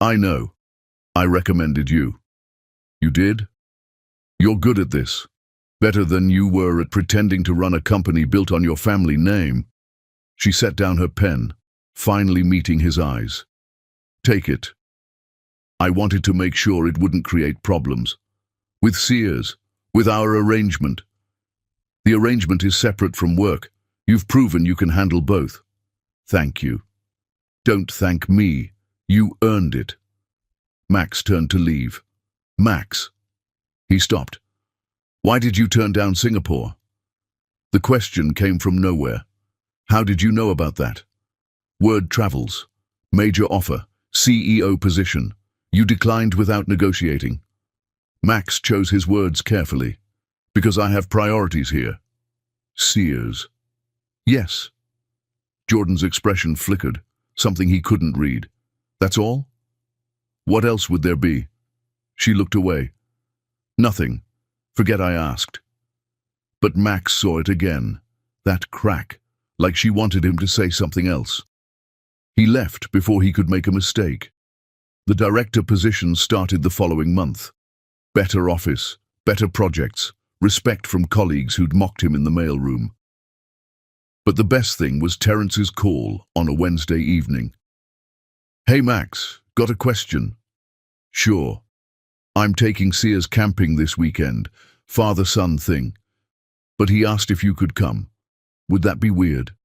I know. I recommended you. You did? You're good at this. Better than you were at pretending to run a company built on your family name. She set down her pen, finally meeting his eyes. Take it. I wanted to make sure it wouldn't create problems. With Sears, with our arrangement. The arrangement is separate from work. You've proven you can handle both. Thank you. Don't thank me. You earned it. Max turned to leave. Max. He stopped. Why did you turn down Singapore? The question came from nowhere. How did you know about that? Word travels. Major offer. CEO position. You declined without negotiating. Max chose his words carefully. Because I have priorities here. Sears. Yes. Jordan's expression flickered, something he couldn't read. That's all? What else would there be? She looked away. Nothing. Forget I asked. But Max saw it again. That crack, like she wanted him to say something else. He left before he could make a mistake. The director position started the following month. Better office, better projects, respect from colleagues who'd mocked him in the mailroom. But the best thing was Terrence's call on a Wednesday evening. Hey Max, got a question? Sure. I'm taking Sears camping this weekend, father-son thing. But he asked if you could come. Would that be weird?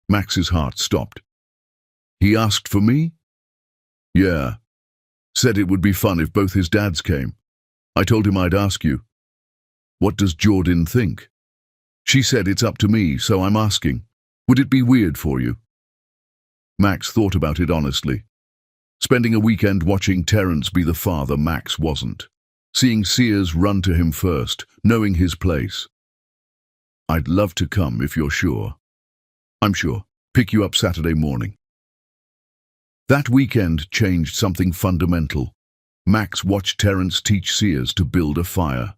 Max's heart stopped. He asked for me? Yeah. Said it would be fun if both his dads came. I told him I'd ask you. What does Jordan think? She said it's up to me, so I'm asking. Would it be weird for you? Max thought about it honestly. Spending a weekend watching Terrence be the father Max wasn't. Seeing Sears run to him first, knowing his place. I'd love to come if you're sure. I'm sure. Pick you up Saturday morning. That weekend changed something fundamental. Max watched Terrence teach Sears to build a fire.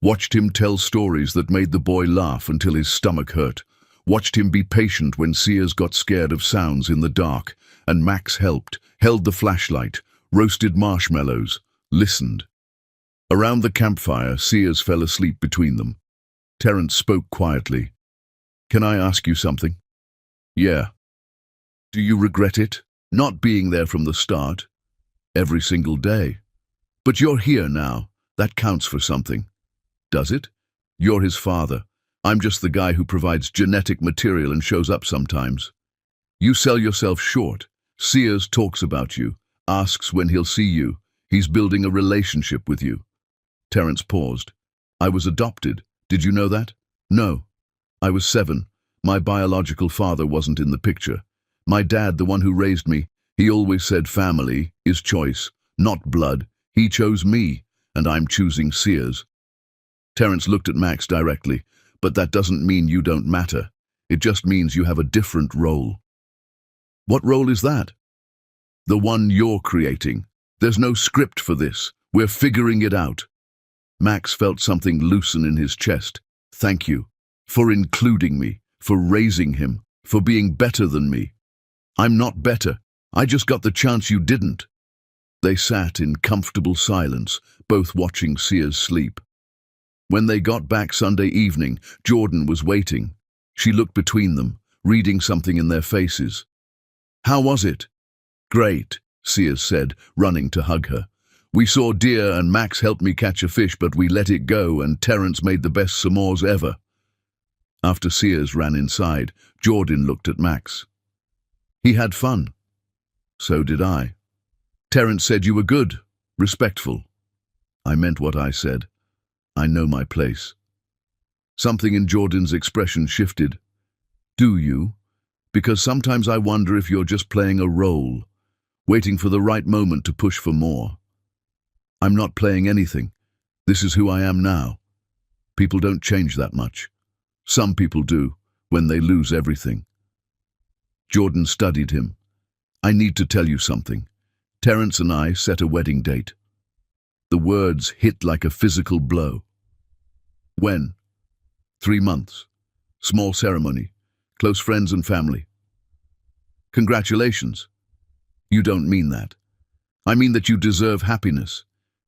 Watched him tell stories that made the boy laugh until his stomach hurt. Watched him be patient when Sears got scared of sounds in the dark, and Max helped, held the flashlight, roasted marshmallows, listened. Around the campfire, Sears fell asleep between them. Terrence spoke quietly. Can I ask you something? Yeah. Do you regret it? Not being there from the start? Every single day. But you're here now. That counts for something. Does it? You're his father. I'm just the guy who provides genetic material and shows up sometimes. You sell yourself short. Sears talks about you, asks when he'll see you. He's building a relationship with you. Terrence paused. I was adopted. Did you know that? No. I was 7. My biological father wasn't in the picture. My dad, the one who raised me, he always said family is choice, not blood. He chose me, and I'm choosing Sears. Terrence looked at Max directly. But that doesn't mean you don't matter. It just means you have a different role. What role is that? The one you're creating. There's no script for this. We're figuring it out. Max felt something loosen in his chest. Thank you. For including me. For raising him. For being better than me. I'm not better. I just got the chance you didn't. They sat in comfortable silence, both watching Sears sleep. When they got back Sunday evening, Jordan was waiting. She looked between them, reading something in their faces. How was it? Great, Sears said, running to hug her. We saw deer and Max helped me catch a fish, but we let it go and Terrence made the best s'mores ever. After Sears ran inside, Jordan looked at Max. He had fun. So did I. Terrence said you were good, respectful. I meant what I said. I know my place. Something in Jordan's expression shifted. Do you? Because sometimes I wonder if you're just playing a role, waiting for the right moment to push for more. I'm not playing anything. This is who I am now. People don't change that much. Some people do, when they lose everything. Jordan studied him. I need to tell you something. Terrence and I set a wedding date. The words hit like a physical blow. When? 3 months. Small ceremony. Close friends and family. Congratulations. You don't mean that. I mean that you deserve happiness.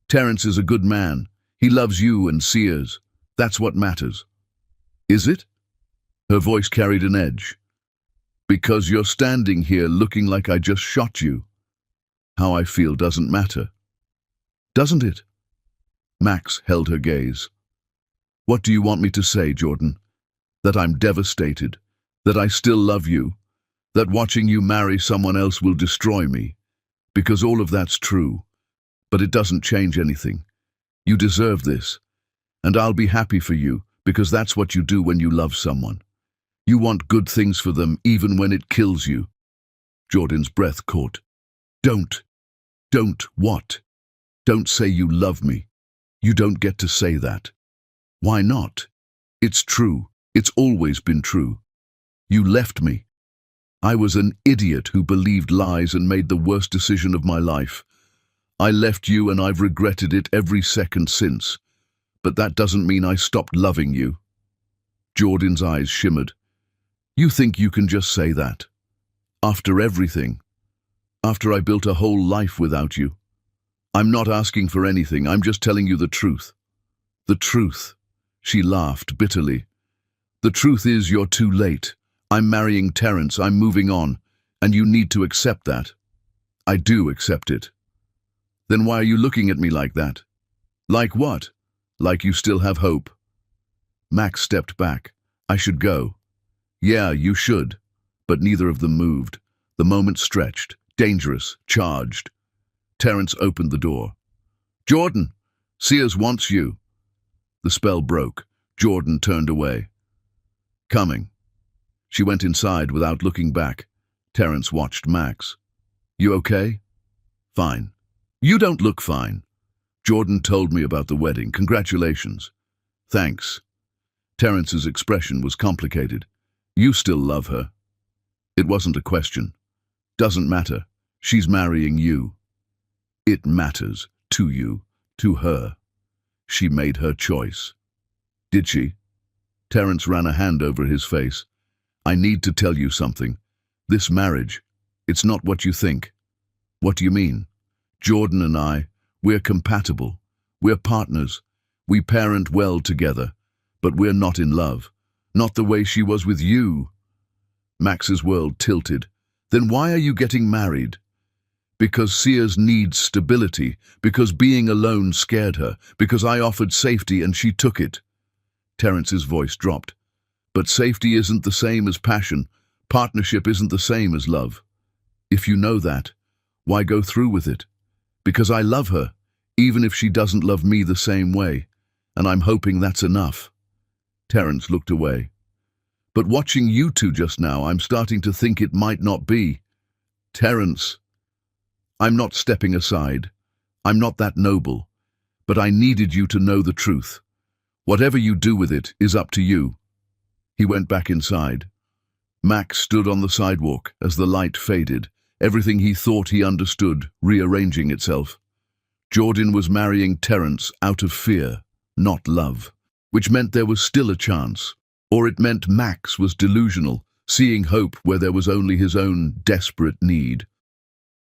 Terrence is a good man. He loves you and Sears. That's what matters. Is it? Her voice carried an edge. Because you're standing here looking like I just shot you. How I feel doesn't matter. Doesn't it? Max held her gaze. What do you want me to say, Jordan? That I'm devastated. That I still love you. That watching you marry someone else will destroy me. Because all of that's true. But it doesn't change anything. You deserve this. And I'll be happy for you, because that's what you do when you love someone. You want good things for them even when it kills you. Jordan's breath caught. Don't what? Don't say you love me. You don't get to say that. Why not? It's true. It's always been true. You left me. I was an idiot who believed lies and made the worst decision of my life. I left you and I've regretted it every second since. But that doesn't mean I stopped loving you. Jordan's eyes shimmered. You think you can just say that? After everything? After I built a whole life without you? I'm not asking for anything, I'm just telling you the truth. The truth. She laughed bitterly. The truth is you're too late. I'm marrying Terence, I'm moving on, and you need to accept that. I do accept it. Then why are you looking at me like that? Like what? Like you still have hope? Max stepped back. I should go. Yeah, you should. But neither of them moved. The moment stretched, dangerous, charged. Terence opened the door. Jordan, Sears wants you. The spell broke. Jordan turned away. Coming. She went inside without looking back. Terence watched Max. You okay? Fine. You don't look fine. Jordan told me about the wedding. Congratulations. Thanks. Terence's expression was complicated. You still love her. It wasn't a question. Doesn't matter. She's marrying you. It matters. To you. To her. She made her choice. Did she? Terence ran a hand over his face. I need to tell you something. This marriage, it's not what you think. What do you mean? Jordan and I, we're compatible. We're partners. We parent well together. But we're not in love. Not the way she was with you. Max's world tilted. Then why are you getting married? Because Sears needs stability. Because being alone scared her. Because I offered safety and she took it. Terence's voice dropped. But safety isn't the same as passion. Partnership isn't the same as love. If you know that, why go through with it? Because I love her, even if she doesn't love me the same way. And I'm hoping that's enough. Terence looked away. But watching you two just now, I'm starting to think it might not be. Terence, I'm not stepping aside. I'm not that noble. But I needed you to know the truth. Whatever you do with it is up to you. He went back inside. Max stood on the sidewalk as the light faded, everything he thought he understood rearranging itself. Jordan was marrying Terence out of fear, not love, which meant there was still a chance. Or it meant Max was delusional, seeing hope where there was only his own desperate need.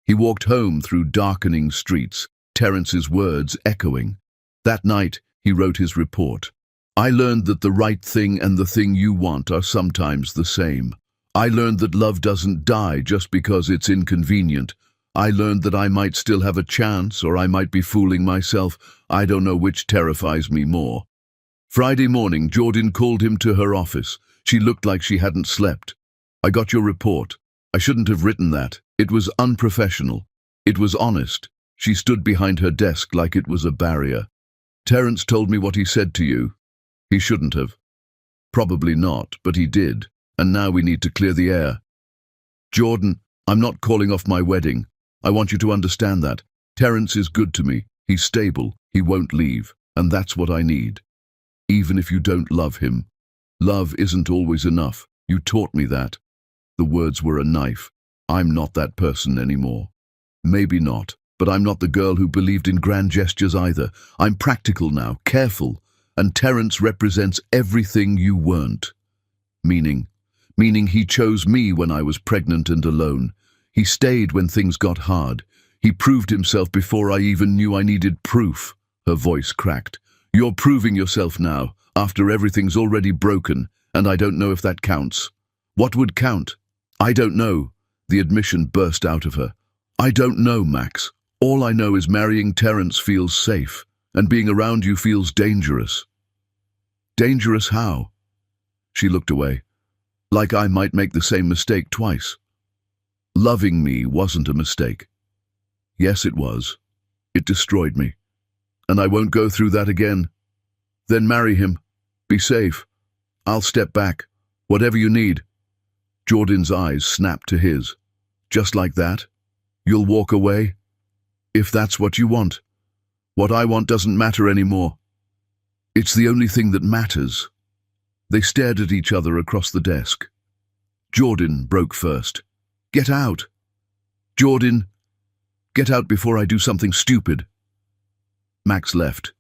He walked home through darkening streets, Terence's words echoing. That night, he wrote his report. I learned that the right thing and the thing you want are sometimes the same. I learned that love doesn't die just because it's inconvenient. I learned that I might still have a chance, or I might be fooling myself. I don't know which terrifies me more. Friday morning, Jordan called him to her office. She looked like she hadn't slept. I got your report. I shouldn't have written that. It was unprofessional. It was honest. She stood behind her desk like it was a barrier. Terence told me what he said to you. He shouldn't have. Probably not, but he did. And now we need to clear the air. Jordan, I'm not calling off my wedding. I want you to understand that. Terence is good to me. He's stable. He won't leave. And that's what I need. Even if you don't love him. Love isn't always enough. You taught me that. The words were a knife. I'm not that person anymore. Maybe not, but I'm not the girl who believed in grand gestures either. I'm practical now, careful, and Terence represents everything you weren't. Meaning he chose me when I was pregnant and alone. He stayed when things got hard. He proved himself before I even knew I needed proof. Her voice cracked. You're proving yourself now, after everything's already broken, and I don't know if that counts. What would count? I don't know. The admission burst out of her. I don't know, Max. All I know is marrying Terence feels safe, and being around you feels dangerous. Dangerous how? She looked away. Like I might make the same mistake twice. Loving me wasn't a mistake. Yes, it was. It destroyed me. And I won't go through that again. Then marry him. Be safe. I'll step back. Whatever you need. Jordan's eyes snapped to his. Just like that? You'll walk away? If that's what you want. What I want doesn't matter anymore. It's the only thing that matters. They stared at each other across the desk. Jordan broke first. Get out. Jordan, get out before I do something stupid. Max left.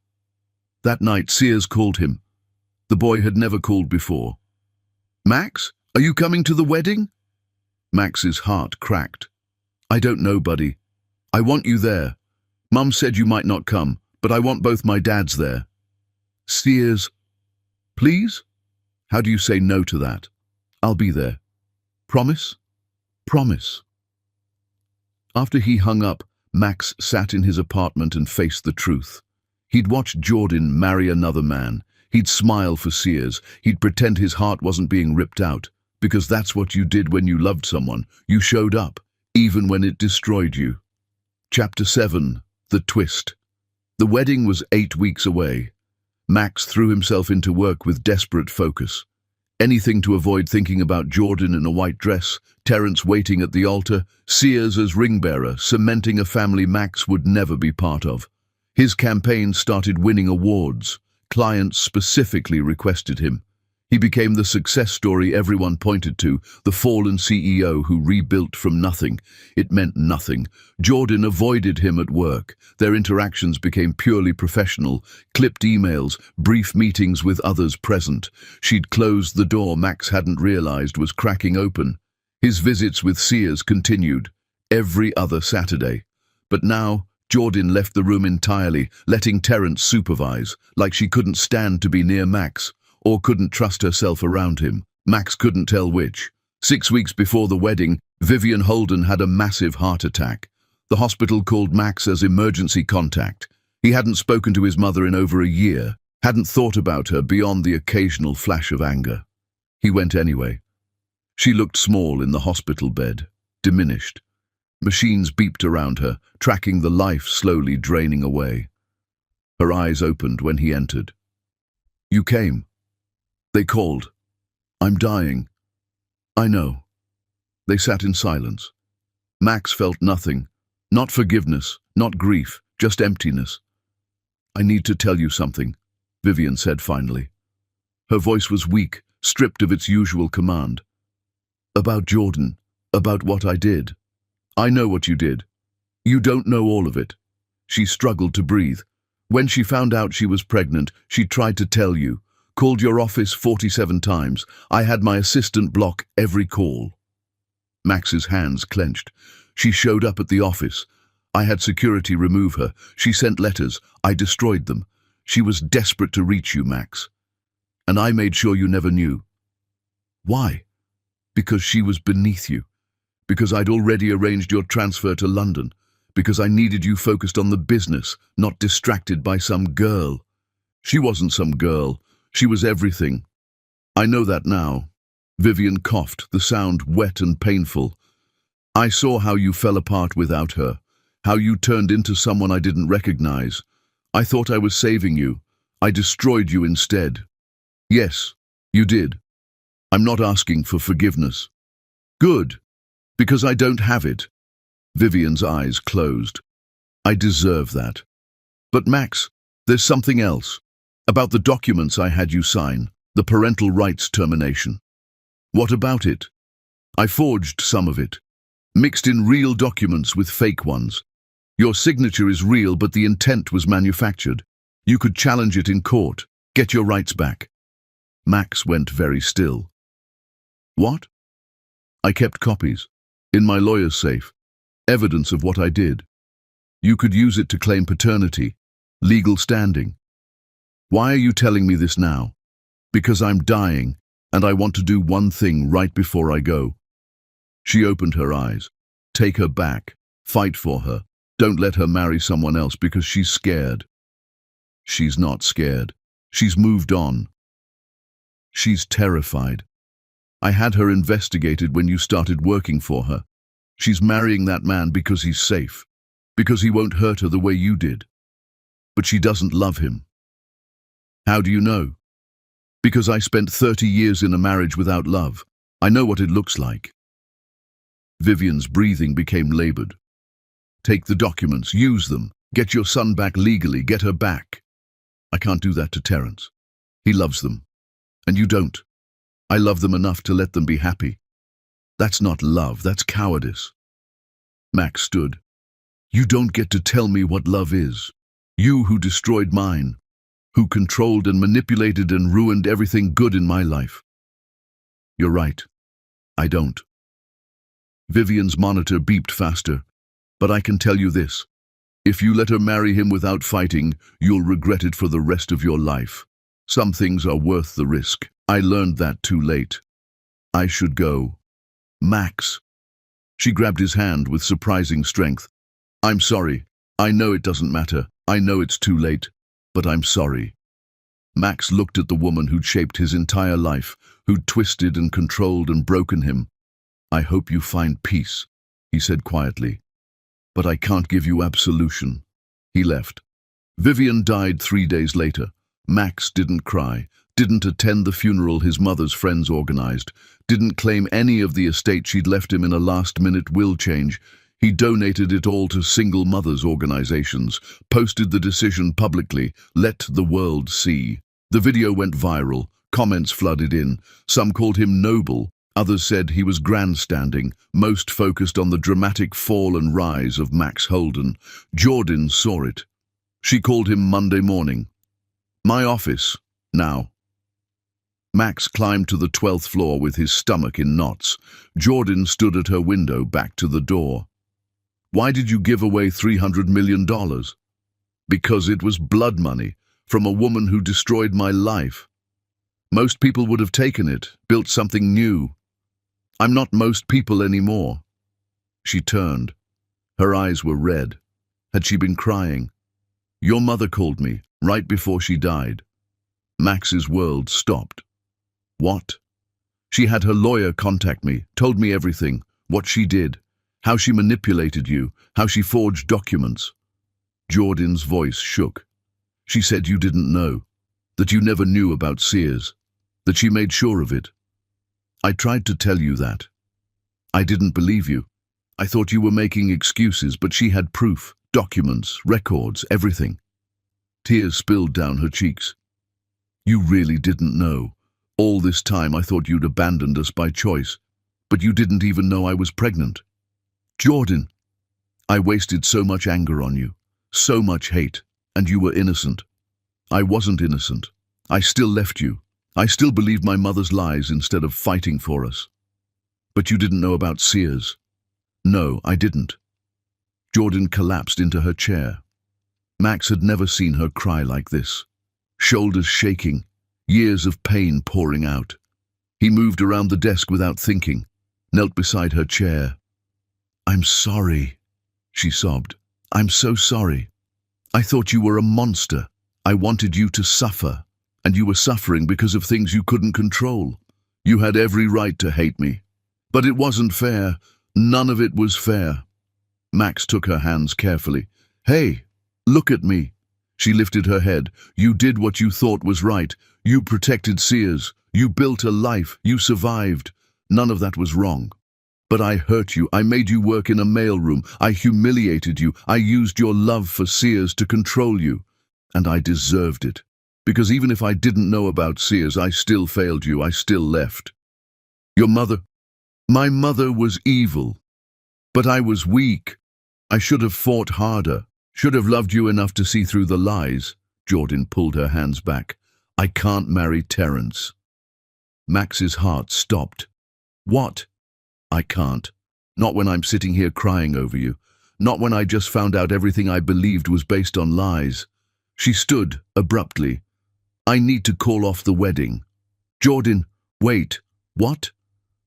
That night, Sears called him. The boy had never called before. Max, are you coming to the wedding? Max's heart cracked. I don't know, buddy. I want you there. Mum said you might not come, but I want both my dads there. Sears, please? How do you say no to that? I'll be there. Promise? Promise. After he hung up, Max sat in his apartment and faced the truth. He'd watched Jordan marry another man. He'd smile for Sears. He'd pretend his heart wasn't being ripped out, because that's what you did when you loved someone. You showed up, even when it destroyed you. Chapter 7. The Twist. The wedding was 8 weeks away. Max threw himself into work with desperate focus. Anything to avoid thinking about Jordan in a white dress, Terence waiting at the altar, Sears as ring-bearer, cementing a family Max would never be part of. His campaign started winning awards. Clients specifically requested him. He became the success story everyone pointed to, the fallen CEO who rebuilt from nothing. It meant nothing. Jordan avoided him at work. Their interactions became purely professional, clipped emails, brief meetings with others present. She'd closed the door Max hadn't realized was cracking open. His visits with Sears continued, every other Saturday. But now, Jordan left the room entirely, letting Terence supervise, like she couldn't stand to be near Max. Or couldn't trust herself around him. Max couldn't tell which. 6 weeks before the wedding, Vivian Holden had a massive heart attack. The hospital called Max as emergency contact. He hadn't spoken to his mother in over a year, hadn't thought about her beyond the occasional flash of anger. He went anyway. She looked small in the hospital bed, diminished. Machines beeped around her, tracking the life slowly draining away. Her eyes opened when he entered. You came. They called. I'm dying. I know. They sat in silence. Max felt nothing. Not forgiveness, not grief, just emptiness. I need to tell you something, Vivian said finally. Her voice was weak, stripped of its usual command. About Jordan, about what I did. I know what you did. You don't know all of it. She struggled to breathe. When she found out she was pregnant, she tried to tell you. Called your office 47 times. I had my assistant block every call. Max's hands clenched. She showed up at the office. I had security remove her. She sent letters. I destroyed them. She was desperate to reach you, Max. And I made sure you never knew. Why? Because she was beneath you. Because I'd already arranged your transfer to London. Because I needed you focused on the business, not distracted by some girl. She wasn't some girl. She was everything. I know that now. Vivian coughed, the sound wet and painful. I saw how you fell apart without her, how you turned into someone I didn't recognize. I thought I was saving you. I destroyed you instead. Yes, you did. I'm not asking for forgiveness. Good, because I don't have it. Vivian's eyes closed. I deserve that. But Max, there's something else. About the documents I had you sign, the parental rights termination. What about it? I forged some of it, mixed in real documents with fake ones. Your signature is real, but the intent was manufactured. You could challenge it in court, get your rights back. Max went very still. What? I kept copies, in my lawyer's safe, evidence of what I did. You could use it to claim paternity, legal standing. Why are you telling me this now? Because I'm dying, and I want to do one thing right before I go. She opened her eyes. Take her back. Fight for her. Don't let her marry someone else because she's scared. She's not scared. She's moved on. She's terrified. I had her investigated when you started working for her. She's marrying that man because he's safe, because he won't hurt her the way you did. But she doesn't love him. How do you know? Because I spent 30 years in a marriage without love. I know what it looks like. Vivian's breathing became labored. Take the documents, use them, get your son back legally, get her back. I can't do that to Terence. He loves them. And you don't. I love them enough to let them be happy. That's not love, that's cowardice. Max stood. You don't get to tell me what love is. You who destroyed mine, who controlled and manipulated and ruined everything good in my life. You're right. I don't. Vivian's monitor beeped faster. But I can tell you this. If you let her marry him without fighting, you'll regret it for the rest of your life. Some things are worth the risk. I learned that too late. I should go. Max. She grabbed his hand with surprising strength. I'm sorry. I know it doesn't matter. I know it's too late. But I'm sorry. Max looked at the woman who'd shaped his entire life, who'd twisted and controlled and broken him. I hope you find peace, he said quietly. But I can't give you absolution. He left. Vivian died 3 days later. Max didn't cry, didn't attend the funeral his mother's friends organized, didn't claim any of the estate she'd left him in a last-minute will change. He donated it all to single mothers organizations, posted the decision publicly, let the world see. The video went viral, comments flooded in. Some called him noble, others said he was grandstanding, most focused on the dramatic fall and rise of Max Holden. Jordan saw it. She called him Monday morning. My office, now. Max climbed to the 12th floor with his stomach in knots. Jordan stood at her window, back to the door. Why did you give away $300 million? Because it was blood money, from a woman who destroyed my life. Most people would have taken it, built something new. I'm not most people anymore. She turned. Her eyes were red. Had she been crying? Your mother called me, right before she died. Max's world stopped. What? She had her lawyer contact me, told me everything, what she did, how she manipulated you, how she forged documents. Jordan's voice shook. She said you didn't know, that you never knew about Sears, that she made sure of it. I tried to tell you that. I didn't believe you. I thought you were making excuses, but she had proof, documents, records, everything. Tears spilled down her cheeks. You really didn't know. All this time I thought you'd abandoned us by choice, but you didn't even know I was pregnant. Jordan, I wasted so much anger on you, so much hate, and you were innocent. I wasn't innocent. I still left you. I still believed my mother's lies instead of fighting for us. But you didn't know about Sears. No, I didn't. Jordan collapsed into her chair. Max had never seen her cry like this. Shoulders shaking, years of pain pouring out. He moved around the desk without thinking, knelt beside her chair. I'm sorry, she sobbed. I'm so sorry. I thought you were a monster. I wanted you to suffer, and you were suffering because of things you couldn't control. You had every right to hate me. But it wasn't fair. None of it was fair. Max took her hands carefully. Hey, look at me. She lifted her head. You did what you thought was right. You protected Sears. You built a life. You survived. None of that was wrong. But I hurt you. I made you work in a mailroom. I humiliated you. I used your love for Sears to control you. And I deserved it. Because even if I didn't know about Sears, I still failed you. I still left. Your mother. My mother was evil. But I was weak. I should have fought harder. Should have loved you enough to see through the lies. Jordan pulled her hands back. I can't marry Terence. Max's heart stopped. What? I can't. Not when I'm sitting here crying over you. Not when I just found out everything I believed was based on lies. She stood abruptly. I need to call off the wedding. Jordan, wait. What?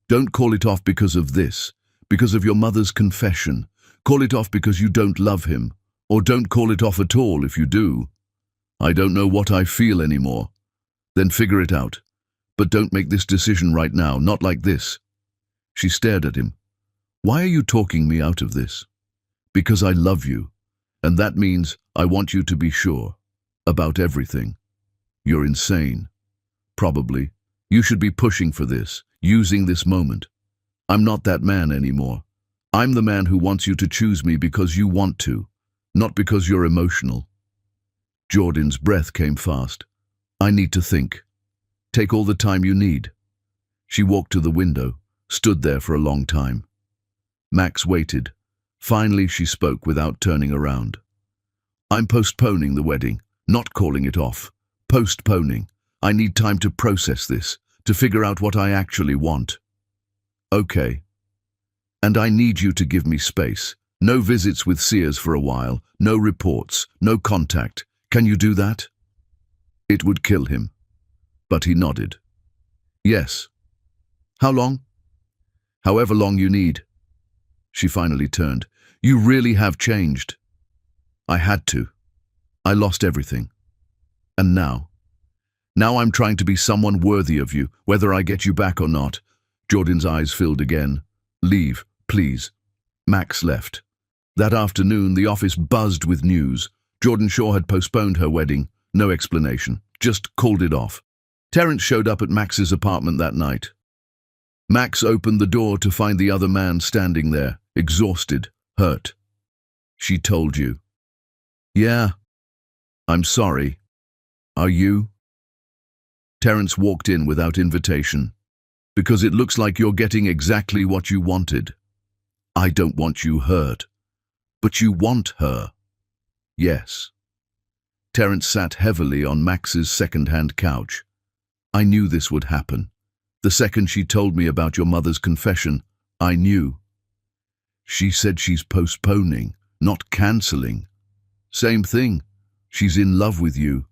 Don't call it off because of this. Because of your mother's confession. Call it off because you don't love him. Or don't call it off at all if you do. I don't know what I feel anymore. Then figure it out. But don't make this decision right now, not like this. She stared at him. Why are you talking me out of this? Because I love you. And that means I want you to be sure. About everything. You're insane. Probably. You should be pushing for this, using this moment. I'm not that man anymore. I'm the man who wants you to choose me because you want to, not because you're emotional. Jordan's breath came fast. I need to think. Take all the time you need. She walked to the window, stood there for a long time. Max waited. Finally, she spoke without turning around. I'm postponing the wedding, not calling it off. Postponing. I need time to process this, to figure out what I actually want. Okay. And I need you to give me space. No visits with Sears for a while, no reports, no contact. Can you do that? It would kill him. But he nodded. Yes. How long? However long you need. She finally turned. You really have changed. I had to. I lost everything. And now? Now I'm trying to be someone worthy of you, whether I get you back or not. Jordan's eyes filled again. Leave, please. Max left. That afternoon, the office buzzed with news. Jordan Shaw had postponed her wedding. No explanation. Just called it off. Terence showed up at Max's apartment that night. Max opened the door to find the other man standing there, exhausted, hurt. She told you. Yeah. I'm sorry. Are you? Terence walked in without invitation. Because it looks like you're getting exactly what you wanted. I don't want you hurt. But you want her. Yes. Terence sat heavily on Max's second-hand couch. I knew this would happen. The second she told me about your mother's confession, I knew. She said she's postponing, not cancelling. Same thing. She's in love with you.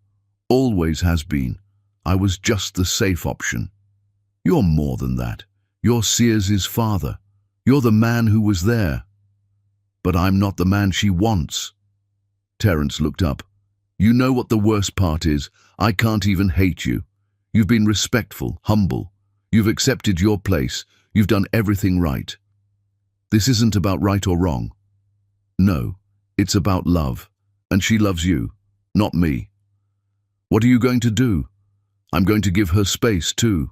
Always has been. I was just the safe option. You're more than that. You're Sears' father. You're the man who was there. But I'm not the man she wants. Terence looked up. You know what the worst part is? I can't even hate you. You've been respectful, humble. You've accepted your place. You've done everything right. This isn't about right or wrong. No, it's about love. And she loves you, not me. What are you going to do? I'm going to give her space too.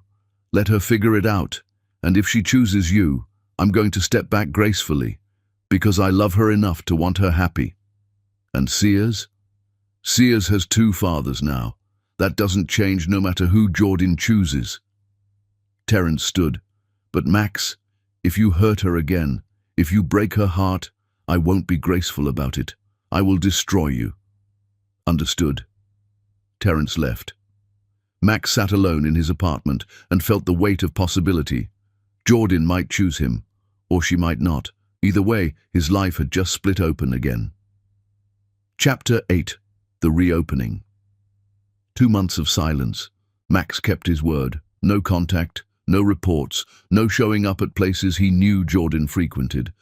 Let her figure it out. And if she chooses you, I'm going to step back gracefully, because I love her enough to want her happy. And Sears? Sears has two fathers now. That doesn't change no matter who Jordan chooses. Terence stood. But Max, if you hurt her again, if you break her heart, I won't be graceful about it. I will destroy you. Understood. Terence left. Max sat alone in his apartment and felt the weight of possibility. Jordan might choose him, or she might not. Either way, his life had just split open again. Chapter 8. The Reopening. 2 months of silence. Max kept his word. No contact, no reports, no showing up at places he knew Jordan frequented.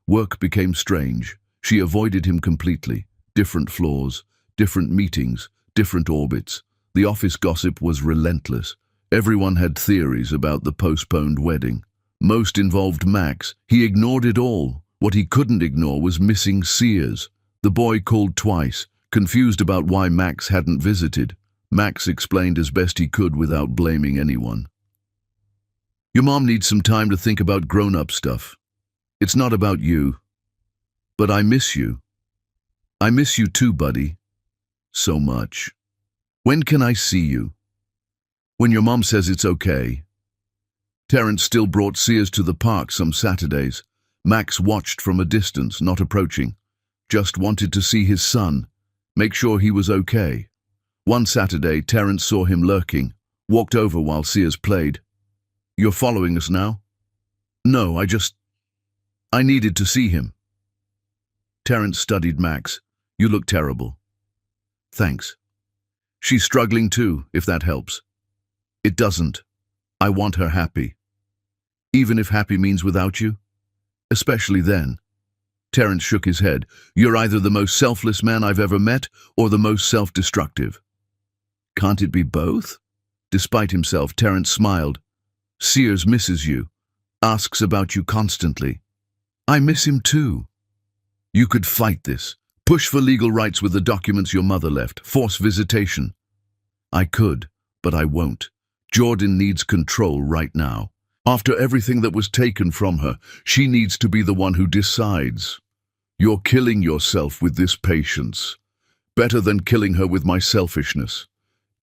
Work became strange. She avoided him completely. Different floors, different meetings, different orbits. The office gossip was relentless. Everyone had theories about the postponed wedding. Most involved Max. He ignored it all. What he couldn't ignore was missing Sears. The boy called twice, confused about why Max hadn't visited. Max explained as best he could without blaming anyone. Your mom needs some time to think about grown-up stuff. It's not about you. But I miss you. I miss you too, buddy. So much. When can I see you? When your mom says it's okay. Terence still brought Sears to the park some Saturdays. Max watched from a distance, not approaching. Just wanted to see his son, make sure he was okay. One Saturday, Terence saw him lurking, walked over while Sears played. You're following us now? No, I needed to see him. Terence studied Max. You look terrible. Thanks. She's struggling too, if that helps. It doesn't. I want her happy. Even if happy means without you? Especially then. Terence shook his head. You're either the most selfless man I've ever met or the most self-destructive. Can't it be both? Despite himself, Terence smiled. Sears misses you, asks about you constantly. I miss him too. You could fight this. Push for legal rights with the documents your mother left. Force visitation. I could, but I won't. Jordan needs control right now. After everything that was taken from her, she needs to be the one who decides. You're killing yourself with this patience. Better than killing her with my selfishness.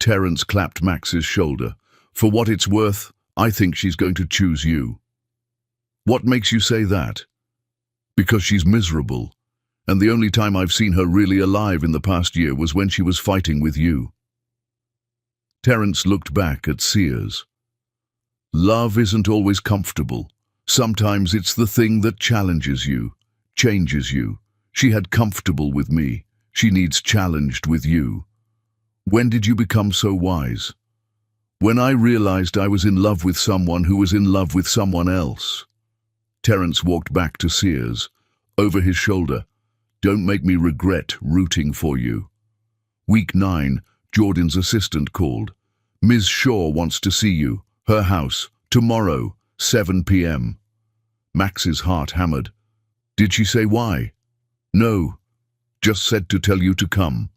Terence clapped Max's shoulder. For what it's worth, I think she's going to choose you. What makes you say that? Because she's miserable. And the only time I've seen her really alive in the past year was when she was fighting with you. Terence looked back at Sears. Love isn't always comfortable. Sometimes it's the thing that challenges you, changes you. She had comfortable with me. She needs challenged with you. When did you become so wise? When I realized I was in love with someone who was in love with someone else. Terence walked back to Sears, over his shoulder. Don't make me regret rooting for you. Week 9, Jordan's assistant called. Ms. Shaw wants to see you. Her house, tomorrow, 7 p.m. Max's heart hammered. Did she say why? No, just said to tell you to come.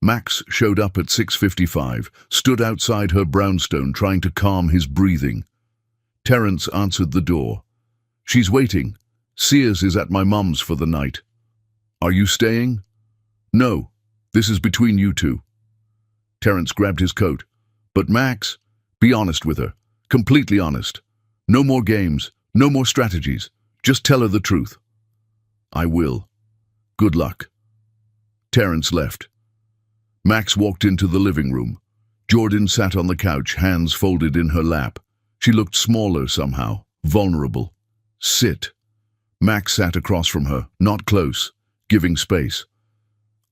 Max showed up at 6:55, stood outside her brownstone trying to calm his breathing. Terence answered the door. She's waiting. Sears is at my mum's for the night. Are you staying? No, this is between you two. Terence grabbed his coat. But Max, be honest with her. Completely honest. No more games, no more strategies. Just tell her the truth. I will. Good luck. Terence left. Max walked into the living room. Jordan sat on the couch, hands folded in her lap. She looked smaller somehow, vulnerable. Sit. Max sat across from her, not close, giving space.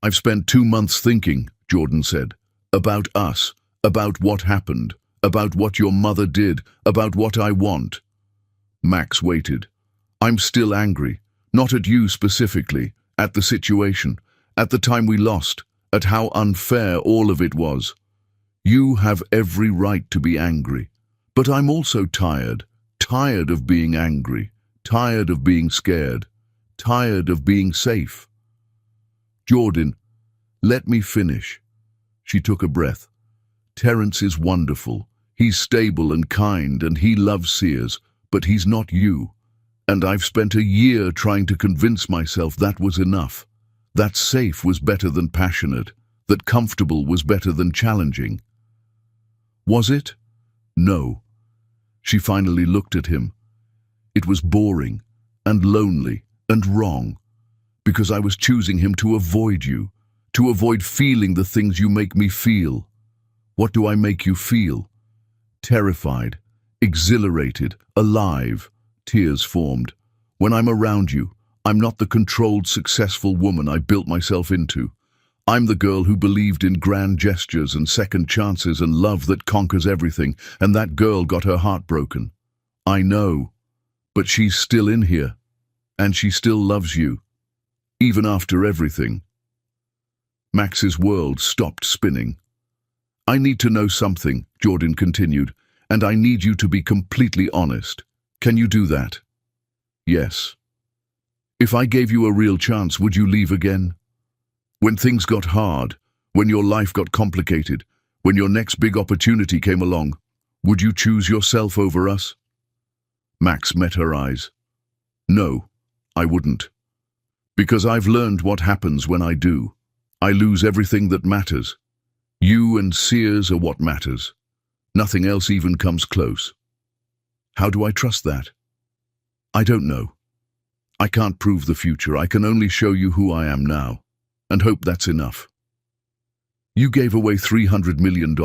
I've spent 2 months thinking, Jordan said, about us, about what happened, about what your mother did, about what I want. Max waited. I'm still angry, not at you specifically, at the situation, at the time we lost, at how unfair all of it was. You have every right to be angry, but I'm also tired of being angry, tired of being scared, tired of being safe. Jordan, let me finish. She took a breath. Terence is wonderful. He's stable and kind and he loves Sears, but he's not you. And I've spent a year trying to convince myself that was enough. That safe was better than passionate, that comfortable was better than challenging. Was it? No. She finally looked at him. It was boring and lonely and wrong, because I was choosing him to avoid you, to avoid feeling the things you make me feel. What do I make you feel? Terrified, exhilarated, alive. Tears formed. When I'm around you, I'm not the controlled, successful woman I built myself into. I'm the girl who believed in grand gestures and second chances and love that conquers everything, and that girl got her heart broken. I know, but she's still in here, and she still loves you, even after everything. Max's world stopped spinning. I need to know something, Jordan continued, and I need you to be completely honest. Can you do that? Yes. If I gave you a real chance, would you leave again? When things got hard, when your life got complicated, when your next big opportunity came along, would you choose yourself over us? Max met her eyes. No, I wouldn't. Because I've learned what happens when I do. I lose everything that matters. You and Sears are what matters. Nothing else even comes close. How do I trust that? I don't know. I can't prove the future. I can only show you who I am now, and hope that's enough. You gave away $300 million.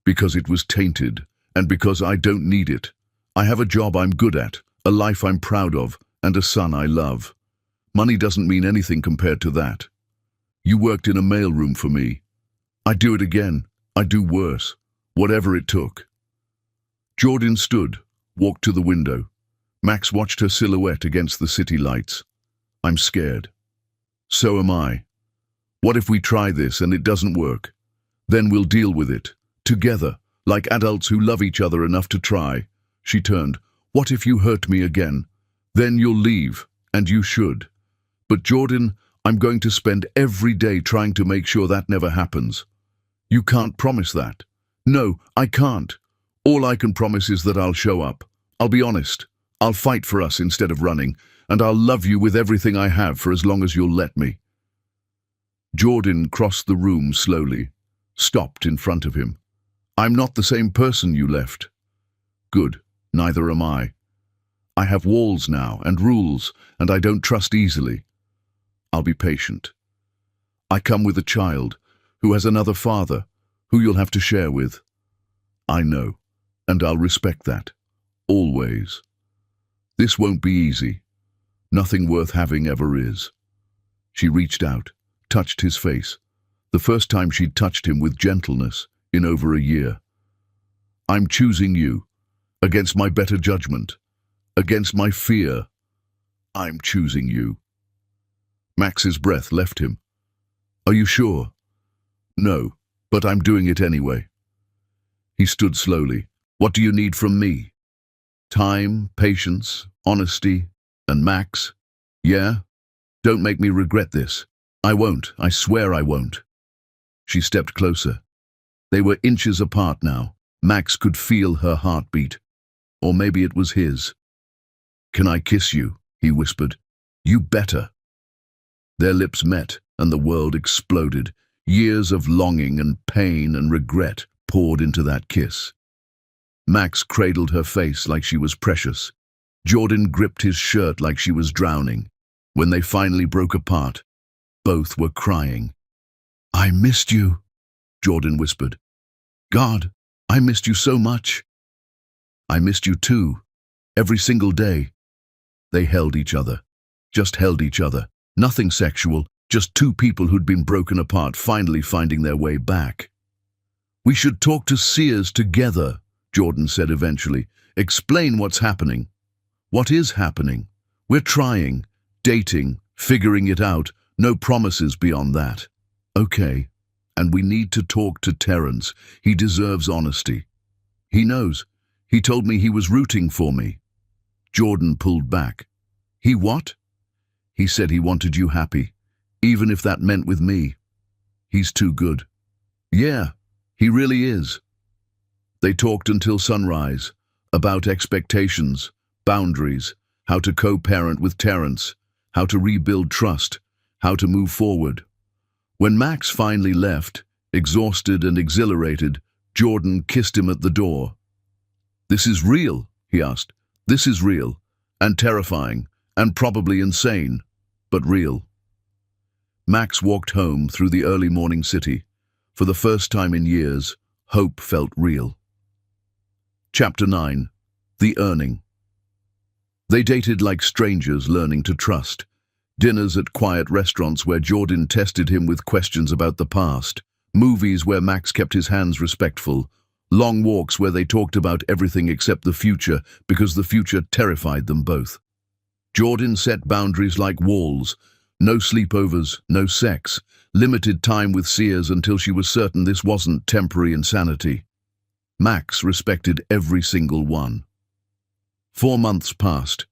Because it was tainted, and because I don't need it. I have a job I'm good at, a life I'm proud of, and a son I love. Money doesn't mean anything compared to that. You worked in a mailroom for me. I'd do it again. I'd do worse. Whatever it took. Jordan stood, walked to the window. Max watched her silhouette against the city lights. I'm scared. So am I. What if we try this and it doesn't work? Then we'll deal with it, together, like adults who love each other enough to try. She turned. What if you hurt me again? Then you'll leave, and you should. But Jordan, I'm going to spend every day trying to make sure that never happens. You can't promise that. No, I can't. All I can promise is that I'll show up. I'll be honest. I'll fight for us instead of running, and I'll love you with everything I have for as long as you'll let me. Jordan crossed the room slowly, stopped in front of him. I'm not the same person you left. Good, neither am I. I have walls now and rules, and I don't trust easily. I'll be patient. I come with a child who has another father who you'll have to share with. I know, and I'll respect that. Always. This won't be easy. Nothing worth having ever is. She reached out, touched his face, the first time she'd touched him with gentleness in over a year. I'm choosing you, against my better judgment, against my fear. I'm choosing you. Max's breath left him. Are you sure? No, but I'm doing it anyway. He stood slowly. What do you need from me? Time, patience, honesty, and Max? Yeah? Don't make me regret this. I won't. I swear I won't. She stepped closer. They were inches apart now. Max could feel her heartbeat. Or maybe it was his. Can I kiss you? He whispered. You better. Their lips met, and the world exploded. Years of longing and pain and regret poured into that kiss. Max cradled her face like she was precious. Jordan gripped his shirt like she was drowning. When they finally broke apart, both were crying. I missed you, Jordan whispered. God, I missed you so much. I missed you too, every single day. They held each other, just held each other. Nothing sexual, just two people who'd been broken apart finally finding their way back. We should talk to Sears together, Jordan said eventually. Explain what's happening. What is happening? We're trying, dating, figuring it out. No promises beyond that. Okay. And we need to talk to Terrence. He deserves honesty. He knows. He told me he was rooting for me. Jordan pulled back. He what? He said he wanted you happy, even if that meant with me. He's too good. Yeah, he really is. They talked until sunrise, about expectations, boundaries, how to co-parent with Terrence, how to rebuild trust, how to move forward. When Max finally left, exhausted and exhilarated, Jordan kissed him at the door. This is real, he asked. This is real, and terrifying, and probably insane, but real. Max walked home through the early morning city. For the first time in years, hope felt real. Chapter 9. The Earning. They dated like strangers learning to trust. Dinners at quiet restaurants where Jordan tested him with questions about the past. Movies where Max kept his hands respectful. Long walks where they talked about everything except the future because the future terrified them both. Jordan set boundaries like walls. No sleepovers, no sex. Limited time with Sears until she was certain this wasn't temporary insanity. Max respected every single one. 4 months passed.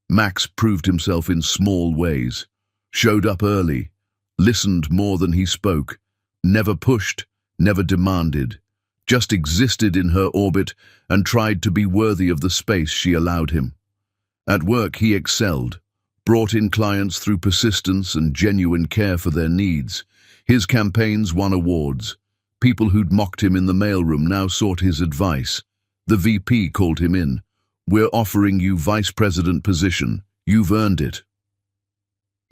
Max proved himself in small ways. Showed up early. Listened more than he spoke. Never pushed, never demanded. Just existed in her orbit and tried to be worthy of the space she allowed him. At work he excelled, brought in clients through persistence and genuine care for their needs. His campaigns won awards. People who'd mocked him in the mailroom now sought his advice. The VP called him in. We're offering you vice president position. You've earned it.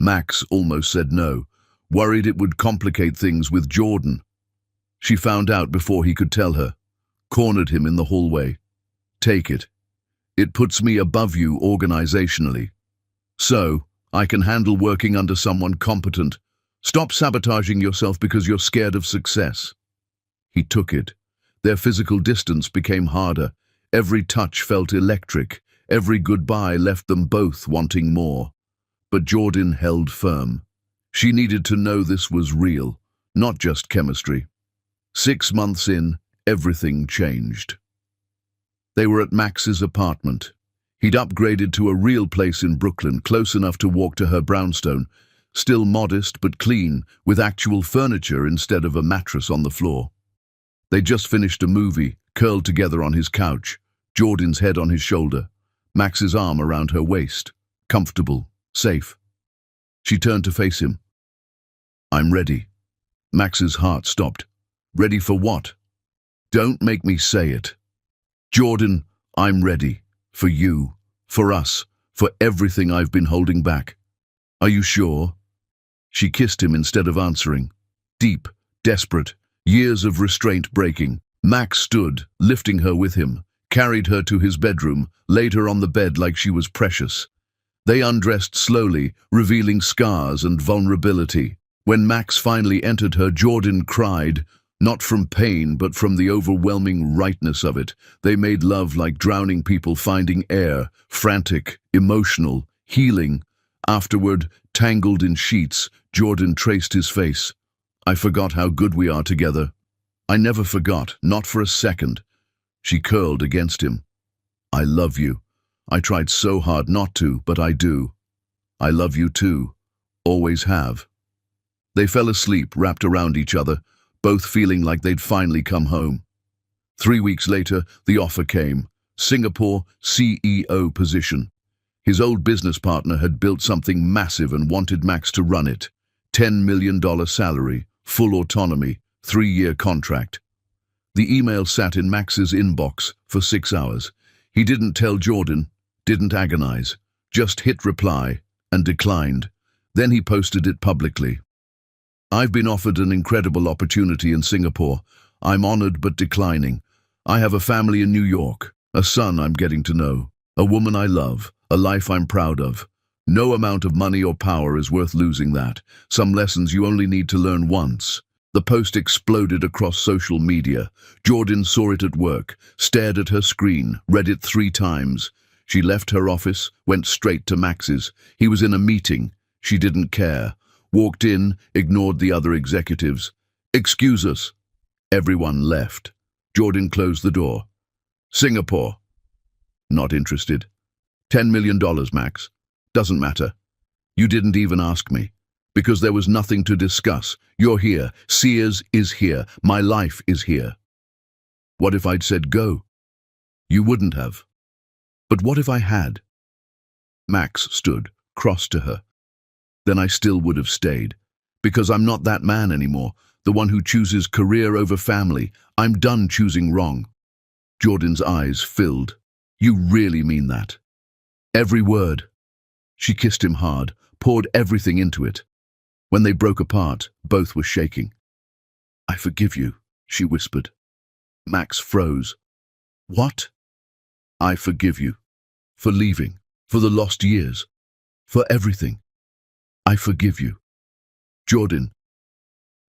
Max almost said no, worried it would complicate things with Jordan. She found out before he could tell her, cornered him in the hallway. Take it. It puts me above you organizationally. So, I can handle working under someone competent. Stop sabotaging yourself because you're scared of success. He took it. Their physical distance became harder. Every touch felt electric. Every goodbye left them both wanting more. But Jordan held firm. She needed to know this was real, not just chemistry. 6 months in, everything changed. They were at Max's apartment. He'd upgraded to a real place in Brooklyn, close enough to walk to her brownstone, still modest but clean, with actual furniture instead of a mattress on the floor. They just finished a movie, curled together on his couch, Jordan's head on his shoulder, Max's arm around her waist. Comfortable, safe. She turned to face him. "I'm ready." Max's heart stopped. "Ready for what?" "Don't make me say it." "Jordan, I'm ready. For you, for us, for everything I've been holding back." "Are you sure?" She kissed him instead of answering. Deep, desperate, years of restraint breaking. Max stood, lifting her with him, carried her to his bedroom, laid her on the bed like she was precious. They undressed slowly, revealing scars and vulnerability. When Max finally entered her, Jordan cried, not from pain, but from the overwhelming rightness of it. They made love like drowning people finding air, frantic, emotional, healing. Afterward, tangled in sheets, Jordan traced his face. "I forgot how good we are together." "I never forgot, not for a second." She curled against him. "I love you. I tried so hard not to, but I do. I love you too. Always have." They fell asleep, wrapped around each other, both feeling like they'd finally come home. 3 weeks later, the offer came. Singapore CEO position. His old business partner had built something massive and wanted Max to run it. $10 million salary, full autonomy, 3-year contract. The email sat in Max's inbox for 6 hours. He didn't tell Jordan, didn't agonize, just hit reply and declined. Then he posted it publicly. "I've been offered an incredible opportunity in Singapore. I'm honored but declining. I have a family in New York, a son I'm getting to know, a woman I love, a life I'm proud of. No amount of money or power is worth losing that. Some lessons you only need to learn once." The post exploded across social media. Jordan saw it at work, stared at her screen, read it 3 times. She left her office, went straight to Max's. He was in a meeting. She didn't care. Walked in, ignored the other executives. "Excuse us." Everyone left. Jordan closed the door. "Singapore." "Not interested." $10 million, Max. "Doesn't matter. You didn't even ask me. Because there was nothing to discuss. You're here. Sears is here. My life is here." "What if I'd said go?" "You wouldn't have." "But what if I had?" Max stood, cross to her. "Then I still would have stayed. Because I'm not that man anymore, the one who chooses career over family. I'm done choosing wrong." Jordan's eyes filled. "You really mean that?" "Every word." She kissed him hard, poured everything into it. When they broke apart, both were shaking. "I forgive you," she whispered. Max froze. "What?" "I forgive you. For leaving, for the lost years, for everything. I forgive you." "Jordan,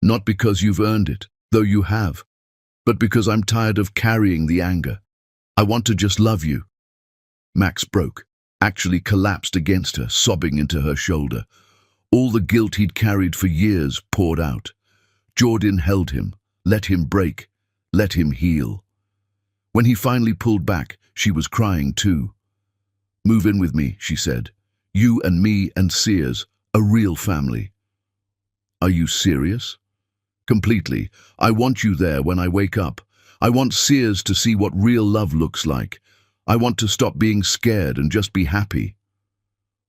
not because you've earned it, though you have, but because I'm tired of carrying the anger. I want to just love you." Max broke, actually collapsed against her, sobbing into her shoulder. All the guilt he'd carried for years poured out. Jordan held him, let him break, let him heal. When he finally pulled back, she was crying too. "Move in with me," she said. "You and me and Sears, a real family." "Are you serious?" "Completely. I want you there when I wake up. I want Sears to see what real love looks like. I want to stop being scared and just be happy."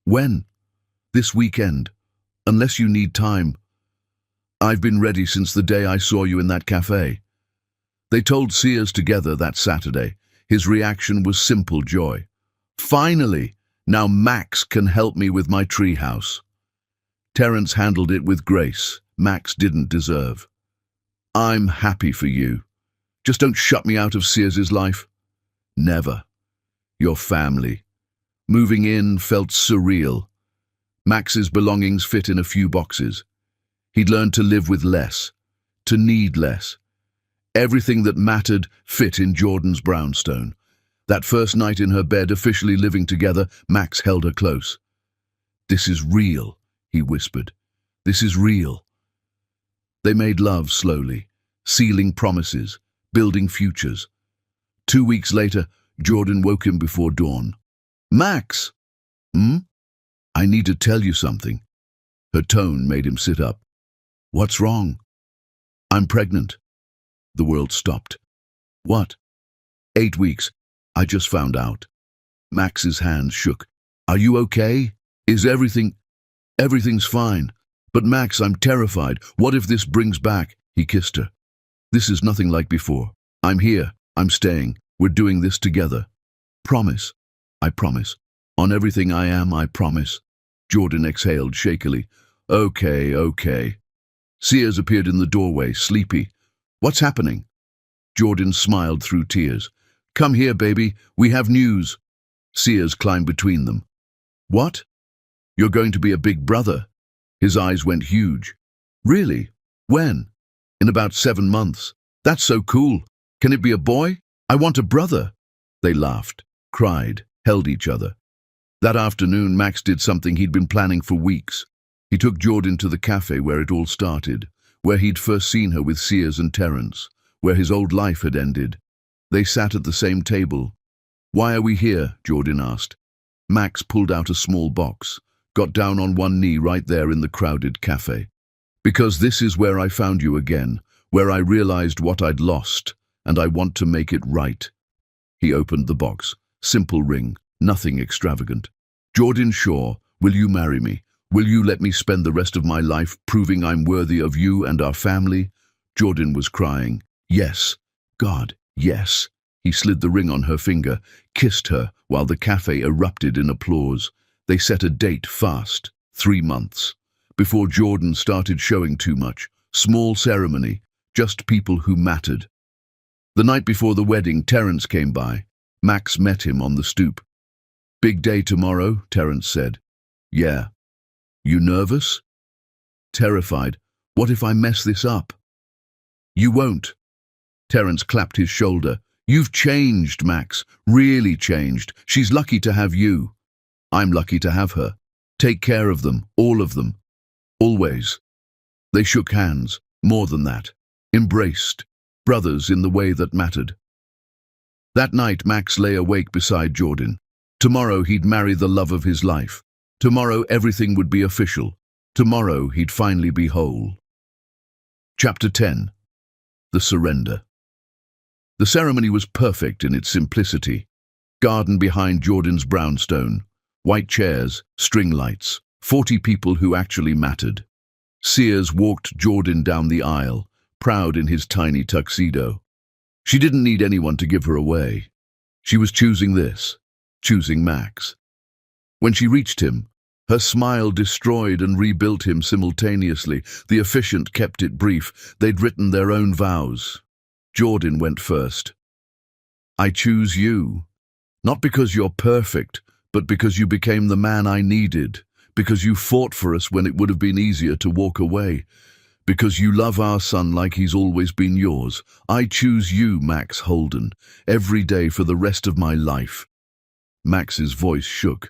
"When?" "This weekend. Unless you need time." "I've been ready since the day I saw you in that cafe." They told Sears together that Saturday. His reaction was simple joy. "Finally! Now Max can help me with my treehouse." Terence handled it with grace Max didn't deserve. "I'm happy for you. Just don't shut me out of Sears's life." "Never. Your family." Moving in felt surreal. Max's belongings fit in a few boxes. He'd learned to live with less, to need less. Everything that mattered fit in Jordan's brownstone. That first night in her bed, officially living together, Max held her close. "This is real," he whispered. "This is real." They made love slowly, sealing promises, building futures. 2 weeks later, Jordan woke him before dawn. "Max!" "Hmm?" "I need to tell you something." Her tone made him sit up. "What's wrong?" "I'm pregnant." The world stopped. What? 8 weeks. I just found out. Max's hands shook. Are you okay? Is everything... Everything's fine. But Max, I'm terrified. What if this brings back... He kissed her. This is nothing like before. I'm here. I'm staying. We're doing this together. Promise. I promise. On everything I am, I promise. Jordan exhaled shakily. Okay. Sears appeared in the doorway, sleepy. What's happening? Jordan smiled through tears. Come here, baby. We have news. Sears climbed between them. What? You're going to be a big brother. His eyes went huge. Really? When? In about 7 months. That's so cool. Can it be a boy? I want a brother. They laughed, cried, held each other. That afternoon, Max did something he'd been planning for weeks. He took Jordan to the cafe where it all started, where he'd first seen her with Sears and Terence, where his old life had ended. They sat at the same table. Why are we here? Jordan asked. Max pulled out a small box, got down on one knee right there in the crowded cafe. Because this is where I found you again, where I realized what I'd lost, and I want to make it right. He opened the box. Simple ring, nothing extravagant. Jordan Shaw, will you marry me? Will you let me spend the rest of my life proving I'm worthy of you and our family? Jordan was crying. Yes. God, yes. He slid the ring on her finger, kissed her, while the cafe erupted in applause. They set a date fast, 3 months. Before Jordan started showing too much. Small ceremony, just people who mattered. The night before the wedding, Terence came by. Max met him on the stoop. Big day tomorrow, Terence said. Yeah. You nervous? Terrified. What if I mess this up? You won't. Terence clapped his shoulder. You've changed, Max. Really changed. She's lucky to have you. I'm lucky to have her. Take care of them, all of them. Always. They shook hands. More than that. Embraced. Brothers in the way that mattered. That night, Max lay awake beside Jordan. Tomorrow he'd marry the love of his life. Tomorrow everything would be official. Tomorrow he'd finally be whole. Chapter 10. The Surrender. The ceremony was perfect in its simplicity. Garden behind Jordan's brownstone. White chairs, string lights, 40 people who actually mattered. Sears walked Jordan down the aisle, proud in his tiny tuxedo. She didn't need anyone to give her away. She was choosing this, choosing Max. When she reached him, her smile destroyed and rebuilt him simultaneously. The officiant kept it brief. They'd written their own vows. Jordan went first. I choose you. Not because you're perfect, but because you became the man I needed. Because you fought for us when it would have been easier to walk away. Because you love our son like he's always been yours. I choose you, Max Holden, every day for the rest of my life. Max's voice shook.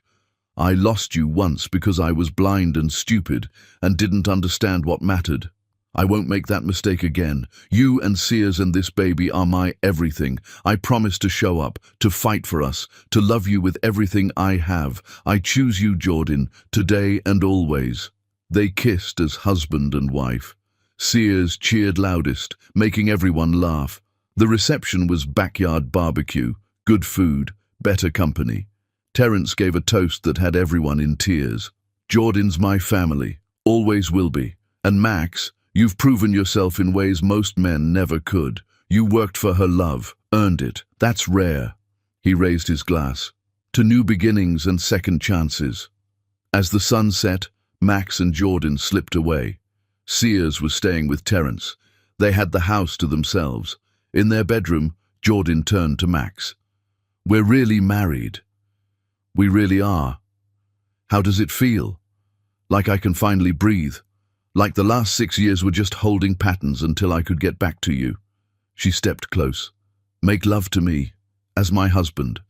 I lost you once because I was blind and stupid and didn't understand what mattered. I won't make that mistake again. You and Sears and this baby are my everything. I promise to show up, to fight for us, to love you with everything I have. I choose you, Jordan, today and always. They kissed as husband and wife. Sears cheered loudest, making everyone laugh. The reception was backyard barbecue, good food, better company. Terence gave a toast that had everyone in tears. Jordan's my family, always will be. And Max, you've proven yourself in ways most men never could. You worked for her love, earned it. That's rare. He raised his glass. To new beginnings and second chances. As the sun set, Max and Jordan slipped away. Sears was staying with Terence. They had the house to themselves. In their bedroom, Jordan turned to Max. We're really married. We really are. How does it feel? Like I can finally breathe. Like the last 6 years were just holding patterns until I could get back to you. She stepped close. Make love to me, as my husband.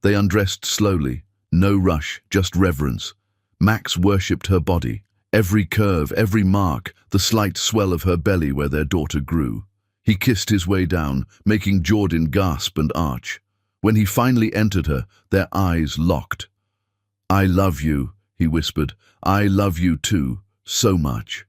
They undressed slowly, no rush, just reverence. Max worshipped her body, every curve, every mark, the slight swell of her belly where their daughter grew. He kissed his way down, making Jordan gasp and arch. When he finally entered her, their eyes locked. I love you, he whispered. I love you too. So much.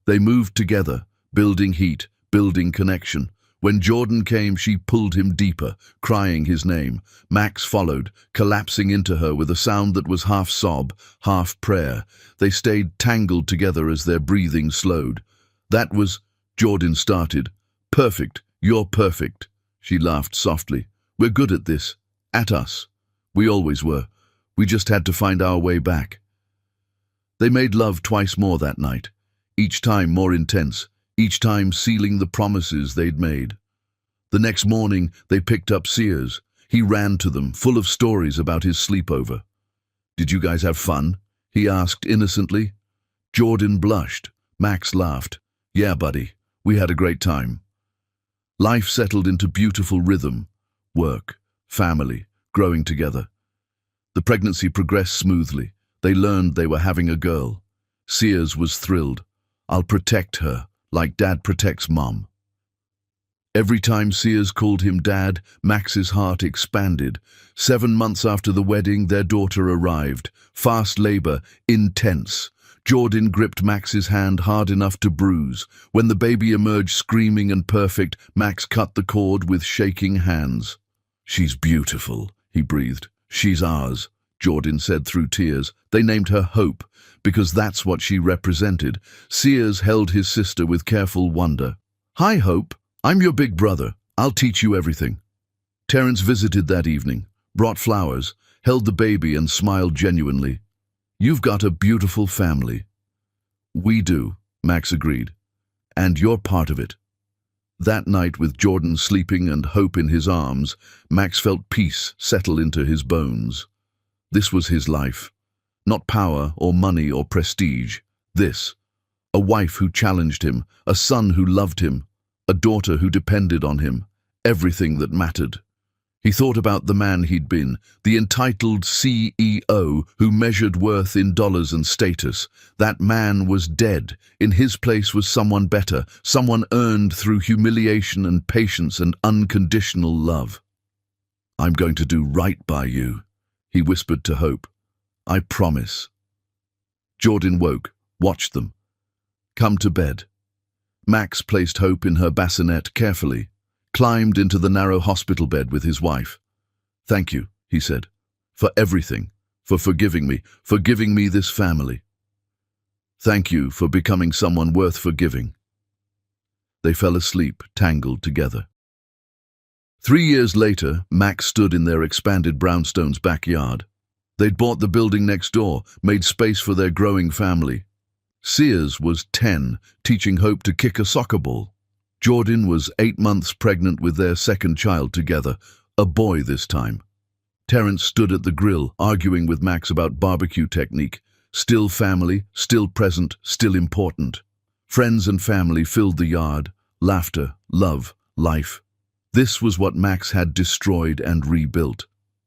They moved together, building heat, building connection. When Jordan came, she pulled him deeper, crying his name. Max followed, collapsing into her with a sound that was half sob, half prayer. They stayed tangled together as their breathing slowed. That was, Jordan started. Perfect, you're perfect. She laughed softly. We're good at this. At us. We always were. We just had to find our way back. They made love twice more that night, each time more intense, each time sealing the promises they'd made. The next morning, they picked up Sears. He ran to them, full of stories about his sleepover. Did you guys have fun? He asked innocently. Jordan blushed. Max laughed. Yeah, buddy, we had a great time. Life settled into beautiful rhythm. Work, family, growing together. The pregnancy progressed smoothly. They learned they were having a girl. Sears was thrilled. I'll protect her, like Dad protects Mom. Every time Sears called him Dad, Max's heart expanded. 7 months after the wedding, their daughter arrived. Fast labor, intense. Jordan gripped Max's hand hard enough to bruise. When the baby emerged screaming and perfect, Max cut the cord with shaking hands. She's beautiful, he breathed. She's ours, Jordan said through tears. They named her Hope, because that's what she represented. Sears held his sister with careful wonder. Hi, Hope. I'm your big brother. I'll teach you everything. Terence visited that evening, brought flowers, held the baby and smiled genuinely. You've got a beautiful family. We do, Max agreed. And you're part of it. That night, with Jordan sleeping and Hope in his arms, Max felt peace settle into his bones. This was his life. Not power or money or prestige. This. A wife who challenged him, a son who loved him, a daughter who depended on him. Everything that mattered. He thought about the man he'd been, the entitled CEO who measured worth in dollars and status. That man was dead. In his place was someone better, someone earned through humiliation and patience and unconditional love. I'm going to do right by you, he whispered to Hope. I promise. Jordan woke, watched them. Come to bed. Max placed Hope in her bassinet carefully, climbed into the narrow hospital bed with his wife. Thank you, he said, for everything, for forgiving me this family. Thank you for becoming someone worth forgiving. They fell asleep, tangled together. 3 years later, Max stood in their expanded brownstone's backyard. They'd bought the building next door, made space for their growing family. Sears was 10, teaching Hope to kick a soccer ball. Jordan was 8 months pregnant with their second child together, a boy this time. Terence stood at the grill, arguing with Max about barbecue technique. Still family, still present, still important. Friends and family filled the yard. Laughter, love, life. This was what Max had destroyed and rebuilt.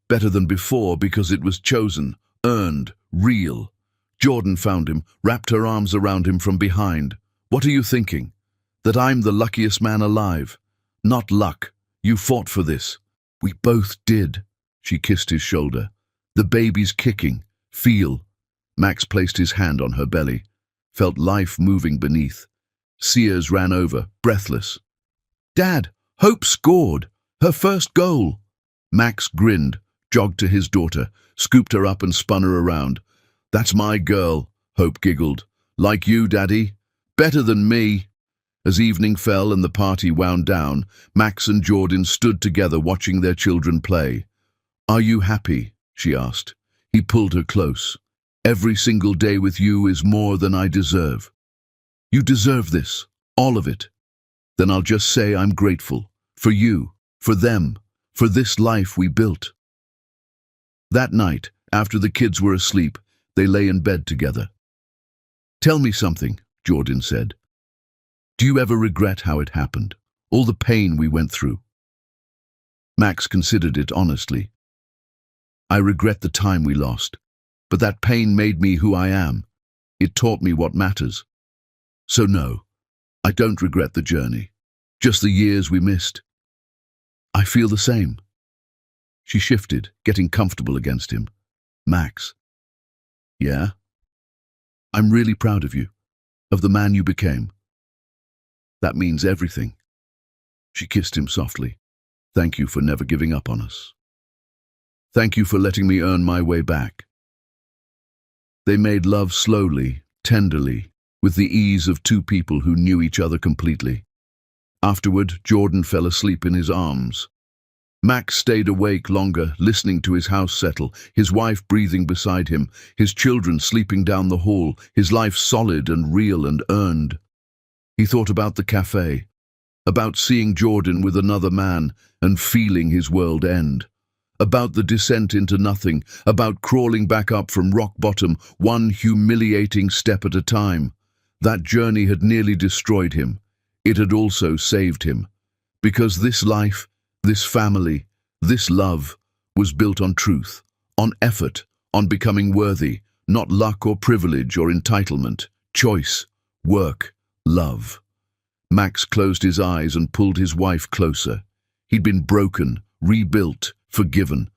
Better than before because it was chosen, earned, real. Jordan found him, wrapped her arms around him from behind. What are you thinking? That I'm the luckiest man alive? Not luck. You fought for this. We both did. She kissed his shoulder. The baby's kicking. Feel. Max placed his hand on her belly, felt life moving beneath. Sears ran over, breathless. Dad, Hope scored. Her first goal. Max grinned, jogged to his daughter, scooped her up and spun her around. That's my girl, Hope giggled. Like you, Daddy. Better than me. As evening fell and the party wound down, Max and Jordan stood together watching their children play. Are you happy? She asked. He pulled her close. Every single day with you is more than I deserve. You deserve this, all of it. Then I'll just say I'm grateful. For you, for them, for this life we built. That night, after the kids were asleep, they lay in bed together. Tell me something, Jordan said. Do you ever regret how it happened? All the pain we went through? Max considered it honestly. I regret the time we lost, but that pain made me who I am. It taught me what matters. So no, I don't regret the journey, just the years we missed. I feel the same. She shifted, getting comfortable against him. Max. Yeah? I'm really proud of you, of the man you became. That means everything. She kissed him softly. Thank you for never giving up on us. Thank you for letting me earn my way back. They made love slowly, tenderly, with the ease of two people who knew each other completely. Afterward, Jordan fell asleep in his arms. Max stayed awake longer, listening to his house settle, his wife breathing beside him, his children sleeping down the hall, his life solid and real and earned. He thought about the cafe, about seeing Jordan with another man and feeling his world end, about the descent into nothing, about crawling back up from rock bottom, one humiliating step at a time. That journey had nearly destroyed him. It had also saved him. Because this life, this family, this love was built on truth, on effort, on becoming worthy, not luck or privilege or entitlement, choice, work, love. Max closed his eyes and pulled his wife closer. He'd been broken, rebuilt, forgiven,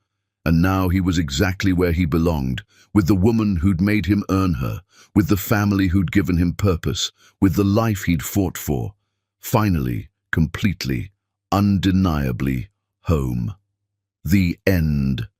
and now he was exactly where he belonged, with the woman who'd made him earn her, with the family who'd given him purpose, with the life he'd fought for. Finally, completely, undeniably, home. The end.